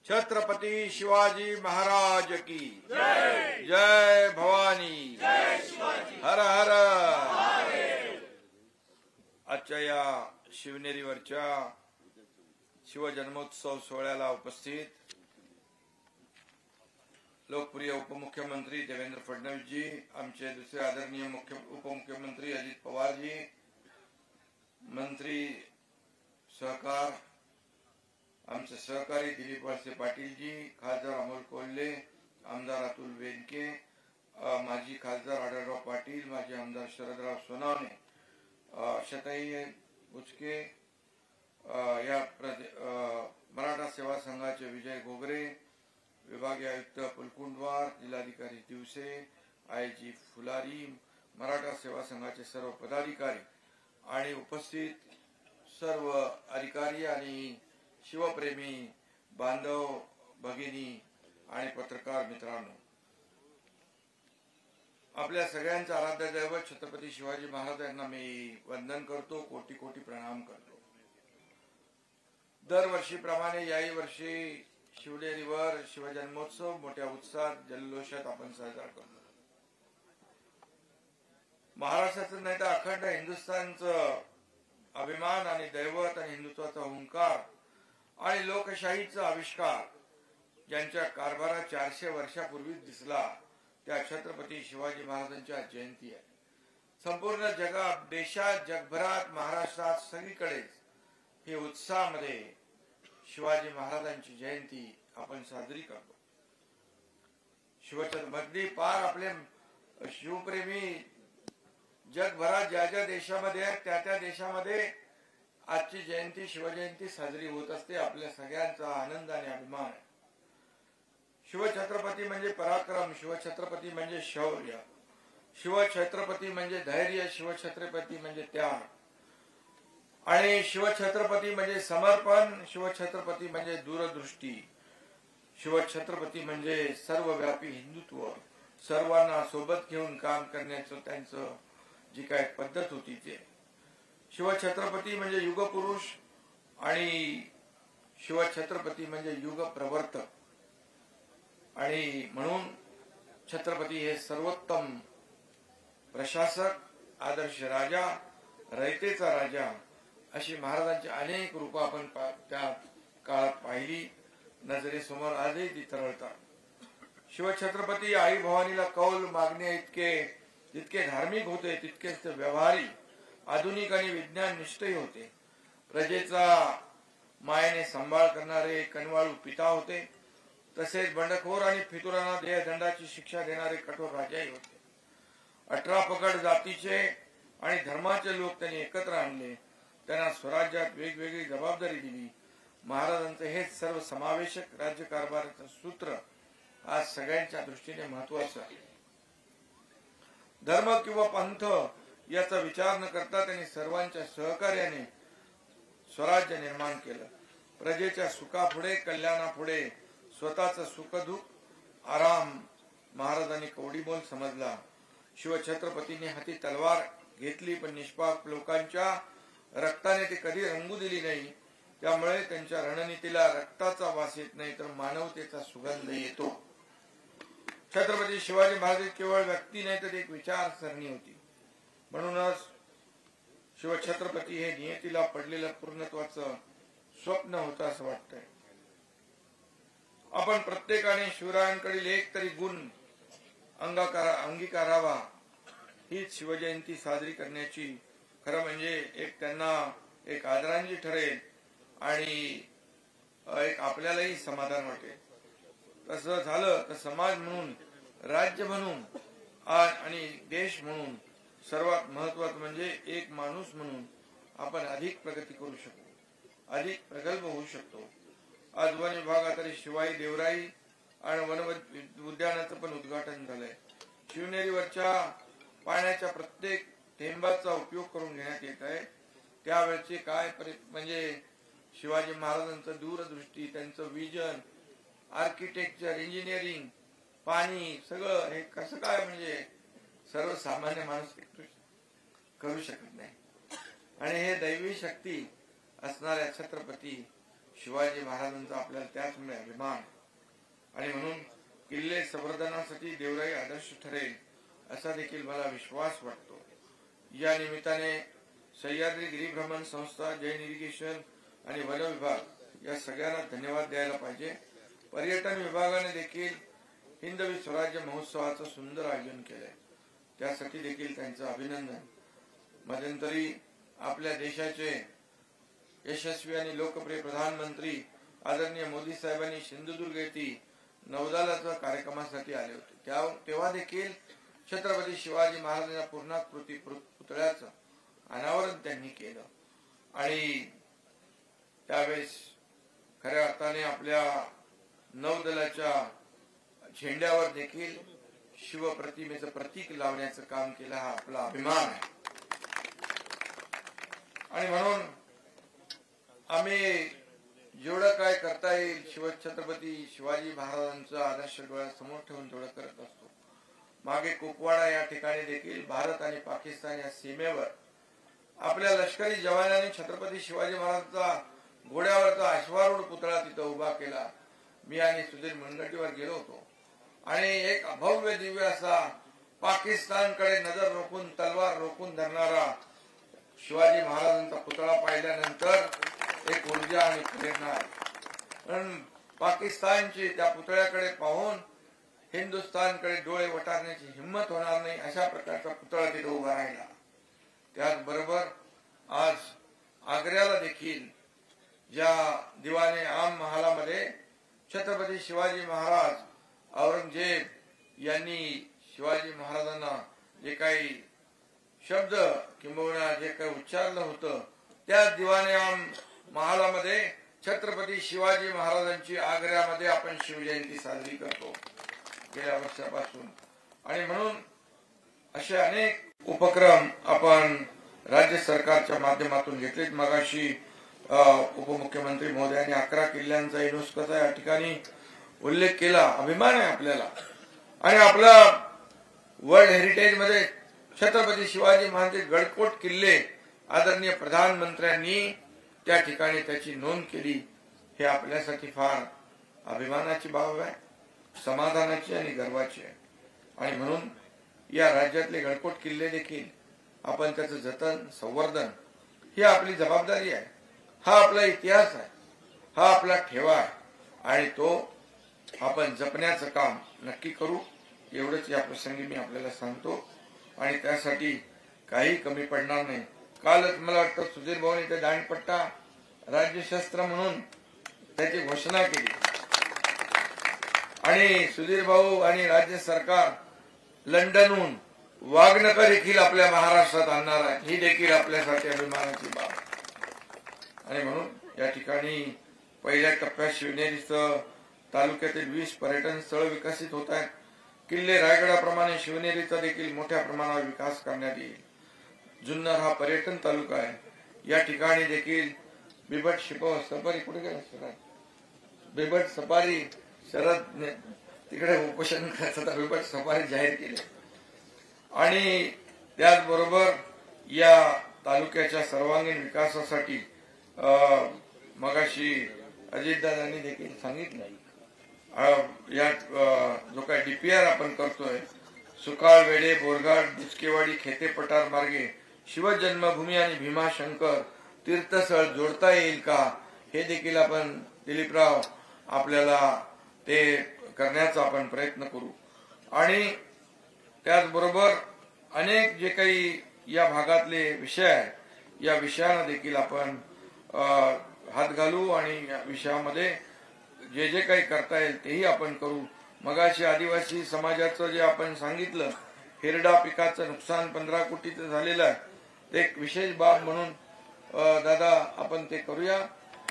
[SPEAKER 11] छत्रपती शिवाजी महाराज की जय. जय भवानी. हर हर. आजच्या या शिवनेरीवरच्या शिवजन्मोत्सव सोहळ्याला उपस्थित लोकप्रिय उपमुख्यमंत्री देवेंद्र फडणवीसजी, आमचे दुसरे आदरणीय उपमुख्यमंत्री अजित पवारजी, मंत्री सहकार आमचे सहकारी दिलीप वळसे पाटीलजी, खासदार अमोल कोल्हे, आमदार अतुल बेनके, माजी खासदार आढळराव पाटील, माजी आमदार शरदराव सोनावणे, शताई बुचके, या मराठा सेवा संघाचे विजय घोगरे, विभागीय आयुक्त पुलकुंडवार, जिल्हाधिकारी दिवसे, आयजी फुलारी, मराठा सेवा संघाचे सर्व पदाधिकारी आणि उपस्थित सर्व अधिकारी आणि शिवप्रेमी बांधव भगिनी आणि पत्रकार मित्रांनो, आपल्या सगळ्यांचा आराध्य दैवत छत्रपती शिवाजी महाराज यांना मी वंदन करतो, कोटी कोटी प्रणाम करतो. दरवर्षीप्रमाणे याही वर्षी शिवनेरीवर शिवजन्मोत्सव मोठ्या उत्साहात जल्लोषात आपण साजरा करतो. महाराष्ट्राचं नाही तर अखंड हिंदुस्थानचं अभिमान आणि दैवत आणि हिंदुत्वाचा हुंकार आणि लोकशाहीचा आविष्कार ज्यांच्या कारभारात 400 वर्षापूर्वीच दिसला त्या छत्रपती शिवाजी महाराजांच्या जयंती आहे. संपूर्ण जगात, देशात, जगभरात, महाराष्ट्रात सगळीकडेच हे उत्साहामध्ये शिवाजी महाराजांची जयंती आपण साजरी करतो. शिवछत्रपती पार आपले शिवप्रेमी जगभरात ज्या ज्या देशामध्ये आहेत त्या त्या देशामध्ये आजची जयंती शिवजयंती साजरी होत असते. आपल्या सगळ्यांचा आनंद आणि अभिमान आहे. शिवछत्रपती म्हणजे पराक्रम, शिवछत्रपती म्हणजे शौर्य, शिवछत्रपती म्हणजे धैर्य, शिवछत्रपती म्हणजे त्याग आणि शिवछत्रपती म्हणजे समर्पण, शिवछत्रपती म्हणजे दूरदृष्टी, शिवछत्रपती म्हणजे सर्वव्यापी हिंदुत्व, सर्वांना सोबत घेऊन काम करण्याचं त्यांचं जी काय पद्धत होती ते. शिवछत्रपती म्हणजे युगपुरुष आणि शिवछत्रपती म्हणजे युग प्रवर्तक आणि म्हणून छत्रपती हे सर्वोत्तम प्रशासक, आदर्श राजा, रयतेचा राजा अशी महाराजांची अनेक रूपं आपण त्या काळात पाहिली, नजरेसमोर आजही ती तरळतात. शिवछत्रपती आई भवानीला कौल मागणे जितके धार्मिक होते तितकेच ते व्यवहारी, आधुनिक आणि विज्ञान निष्ठही होते. प्रजेचा मायेने सांभाळ करणारे कनवाळू पिता होते. तसेच बंडखोर आणि फितुरांना देहदंडाची शिक्षा देणारे कठोर राजाही होते. 18 पगड जातीचे आणि धर्माचे लोक त्यांनी एकत्र आणले. त्यांना स्वराज्यात वेगवेगळी जबाबदारी दिली. महाराजांचे हेच सर्व समावेशक राज्यकारभाराचं सूत्र आज सगळ्यांच्या दृष्टीने महत्वाचं आहे. धर्म किंवा पंथ याचा विचार न करता त्यांनी सर्वांच्या सहकार्याने स्वराज्य निर्माण केलं. प्रजेच्या सुखापुढे, कल्याणापुढे स्वतःचं सुखदुःख आराम महाराजांनी कवडीमोल समजला. शिवछत्रपतींनी हाती तलवार घेतली पण निष्पाप लोकांच्या रक्ताने ते कधी रंगू दिली नाही. त्यामुळे त्यांच्या रणनीतीला रक्ताचा वास येत नाही तर मानवतेचा सुगंध येतो. छत्रपती शिवाजी महाराज केवळ व्यक्ती नाही तर एक विचारसरणी होती. म्हणूनच शिवछत्रपती हे नियतीला पडलेलं पूर्णत्वाचं स्वप्न होतं असं वाटतंय. आपण प्रत्येकाने शिवरायांकडील एक तरी गुण अंगीकारावा हीच शिवजयंती साजरी करण्याची खरं म्हणजे त्यांना एक आदरांजली ठरेल आणि एक आपल्यालाही समाधान वाटेल. तसं झालं तर समाज म्हणून, राज्य म्हणून आणि देश म्हणून सर्वात महत्वाचं म्हणजे एक माणूस म्हणून आपण अधिक प्रगती करू शकू, अधिक प्रगल्भ होऊ शकतो. आज वन विभागातरी शिवाई देवराई आणि वन उद्यानाचं पण उद्घाटन झालंय. शिवनेरीवरच्या पाण्याच्या प्रत्येक थेंबाचा उपयोग करून घेण्यात येत आहे. त्यावेळेचे काय म्हणजे शिवाजी महाराजांचं दूरदृष्टी, त्यांचं विजन, आर्किटेक्चर, इंजिनिअरिंग, पाणी सगळं हे कसं काय म्हणजे सर्वसामान्य माणूस करू शकत नाही. आणि हे दैवी शक्ती असणाऱ्या छत्रपती शिवाजी महाराजांचा आपल्याला त्याचमुळे अभिमान. आणि म्हणून किल्ले संवर्धनासाठी देवराई आदर्श ठरेल असा देखील मला विश्वास वाटतो. या निमित्ताने सह्याद्री गिरिभ्रमण संस्था, जैन इरिगेशन आणि वन विभाग या सगळ्यांना धन्यवाद द्यायला पाहिजे. पर्यटन विभागाने देखील हिंदवी स्वराज्य महोत्सवाचं सुंदर आयोजन केलंय, त्यासाठी देखील त्यांचं अभिनंदन. मध्यंतरी आपल्या देशाचे यशस्वी आणि लोकप्रिय प्रधानमंत्री आदरणीय मोदी साहेबांनी सिंधुदुर्ग येथे नौदलाच्या कार्यक्रमासाठी आले होते. तेव्हा देखील छत्रपती शिवाजी महाराजांच्या पूर्णाकृती पुतळ्याचं अनावरण त्यांनी केलं. आणि त्यावेळेस खऱ्या अर्थाने आपल्या नौदलाच्या झेंड्यावर देखील शिवप्रतिमेचं प्रतीक लावण्याचं काम केलं. हा आपला अभिमान आहे. आणि म्हणून आम्ही जेवढं काय करता येईल छत्रपती शिवाजी महाराजांचा आदर्श डोळ्यासमोर ठेवून तेवढं करत असतो. मागे कुपवाडा या ठिकाणी देखील भारत आणि पाकिस्तान या सीमेवर आपल्या लष्करी जवानांनी छत्रपती शिवाजी महाराजांचा घोड्यावरचा अश्वारूढ पुतळा तिथं उभा केला. मी आणि सुधीर मुनगंटीवार गेलो होतो आणि एक अभव्य दिव्य असा पाकिस्तानकडे नजर रोखून, तलवार रोखून धरणारा शिवाजी महाराजांचा पुतळा पाहिल्यानंतर एक ऊर्जा आणि प्रेरणा आहे. पाकिस्तानची त्या पुतळ्याकडे पाहून हिंदुस्थानकडे डोळे वटारण्याची हिंमत होणार नाही अशा प्रकारचा पुतळा तिथे उभा राहिला. त्याचबरोबर आज आग्र्याला देखील ज्या दिवाने आम महालामध्ये छत्रपती शिवाजी महाराज, औरंगजेब यांनी शिवाजी महाराजांना जे काही शब्द किंबहुना जे काही उच्चारलं होतं, त्या दिवाने आम महालामध्ये छत्रपती शिवाजी महाराजांची आग्र्यामध्ये आपण शिवजयंती साजरी करतो गेल्या वर्षापासून. आणि म्हणून असे अनेक उपक्रम आपण राज्य सरकारच्या माध्यमातून घेतलेत. मगाशी उपमुख्यमंत्री महोदयांनी 11 किल्ल्यांचा युनेस्कोचा या ठिकाणी उल्लेख केला. अभिमान आहे आपल्याला. आणि आपला वर्ल्ड हेरिटेज मध्ये छत्रपती शिवाजी महाराजांचे गडकोट किल्ले आदरणीय प्रधानमंत्र्यांनी त्या ठिकाणी त्याची नोंद केली. हे आपल्यासाठी फार अभिमानाची बाब आहे, समाधानाची आणि गर्वाची आहे. आणि म्हणून या राज्यातले गडकोट किल्ले देखील आपण त्याचं जतन, संवर्धन ही आपली जबाबदारी आहे. हा आपला इतिहास आहे, हा आपला ठेवा आहे आणि तो आपण जपण्याचं काम नक्की करू एवढंच या प्रसंगी मी आपल्याला सांगतो. आणि त्यासाठी काही कमी पडणार नाही. कालच मला वाटतं सुधीर भाऊने ते दांडपट्टा राज्यशस्त्र म्हणून त्याची घोषणा केली. आणि सुधीर भाऊ आणि राज्य सरकार लंडनहून वाघनकर देखील आपल्या महाराष्ट्रात आणणार आहे. ही देखील आपल्यासाठी अभिमानाची बाब. आणि म्हणून या ठिकाणी पहिल्या टप्प्यात शिवनेरीचं तालुक्यातील 20 पर्यटन स्थळ विकसित होत आहेत. किल्ले रायगडाप्रमाणे शिवनेरीचा देखील मोठ्या प्रमाणावर विकास करण्यात येईल. जुन्नर हा पर्यटन तालुका आहे. या ठिकाणी देखील बिबट सफारी कुठे गेला बिबट सफारी शरद तिकडे उपोषण करायचं, बिबट सफारी जाहीर केली. आणि त्याचबरोबर या तालुक्याच्या सर्वांगीण विकासासाठी मगाशी अजितदादांनी देखील सांगितलं, या जो काही डीपीआर आपण करतोय सुकाळ, वेढे, बोरघाट, बुचकेवाडी, खेते पठार मार्गे शिवजन्मभूमी आणि भीमाशंकर तीर्थस्थळ जोडता येईल का, हे देखील आपण दिलीपराव आपल्याला ते करण्याचा आपण प्रयत्न करू. आणि त्याचबरोबर अनेक जे काही या भागातले विषय आहेत, या विषयांना देखील आपण हात घालू आणि या विषयामध्ये जे जे काही करता येईल तेही आपण करू. मगाशी आदिवासी समाजाचं जे आपण सांगितलं, हिरडा पिकाचं नुकसान 15 कोटीचं झालेलं आहे, ते एक विशेष बाब म्हणून दादा आपण ते करूया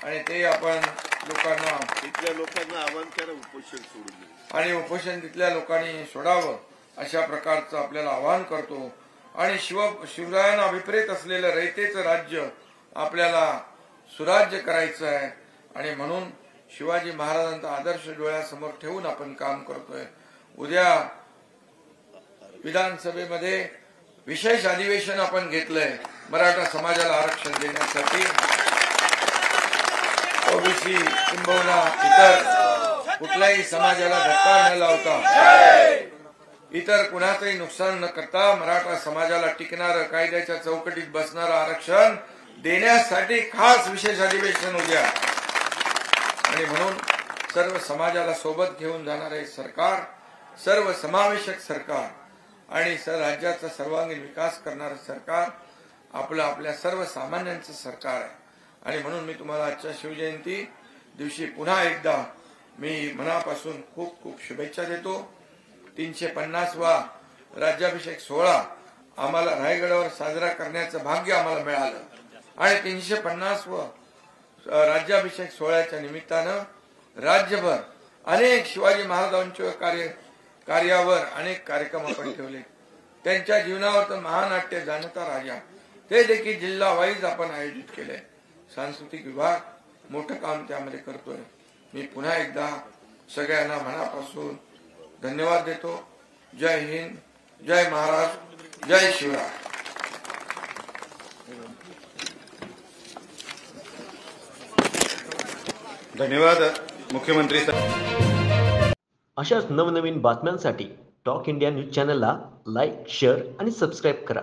[SPEAKER 11] आणि ते आपण लोकांना
[SPEAKER 9] तिथल्या लोकांना आवाहन करा उपोषण सोडून
[SPEAKER 11] आणि उपोषण तिथल्या लोकांनी सोडावं अशा प्रकारचं आपल्याला आवाहन करतो. आणि शिवरायांना विपरीत असलेलं रयतेचं राज्य आपल्याला सुराज्य करायचं आहे आणि म्हणून शिवाजी महाराजांचा आदर्श डोळ्यासमोर ठेवून आपण काम करतोय. उद्या विधानसभेमध्ये विशेष अधिवेशन आपण घेतलंय मराठा समाजाला आरक्षण देण्यासाठी. ओबीसी किंबहुना इतर कुठल्याही समाजाला धक्का न लावता, इतर कुणाचंही नुकसान न करता मराठा समाजाला टिकणारं, कायद्याच्या चौकटीत बसणारं आरक्षण देण्यासाठी खास विशेष अधिवेशन उद्या. आणि म्हणून सर्व समाजाला सोबत घेऊन जाणारे सरकार, सर्व समावेशक सरकार आणि राज्याचा सर्वांगीण विकास करणारं सरकार आपलं आपल्या सर्वसामान्यांचं सरकार आहे. आणि म्हणून मी तुम्हाला आजच्या शिवजयंती दिवशी पुन्हा एकदा मी मनापासून खूप खूप शुभेच्छा देतो. 350वा राज्याभिषेक सोहळा आम्हाला रायगडावर साजरा करण्याचं भाग्य आम्हाला मिळालं आणि 350व राज्याभिषेक सोहळ्याच्या निमित्तानं राज्यभर अनेक शिवाजी महाराजांच्या कार्यावर अनेक कार्यक्रम आपण ठेवले. त्यांच्या जीवनावर तर महानाट्य जाणता राजा ते देखील जिल्हा वाईज आपण आयोजित केले. सांस्कृतिक विभाग मोठं काम त्यामध्ये करतोय. मी पुन्हा एकदा सगळ्यांना मनापासून धन्यवाद देतो. जय हिंद, जय महाराष्ट्र, जय शिवराय.
[SPEAKER 6] धन्यवाद मुख्यमंत्री साहेब.
[SPEAKER 12] अशाच नवनवीन बातम्यांसाठी टॉक इंडिया न्यूज चॅनलला लाईक, शेअर आणि सबस्क्राईब करा.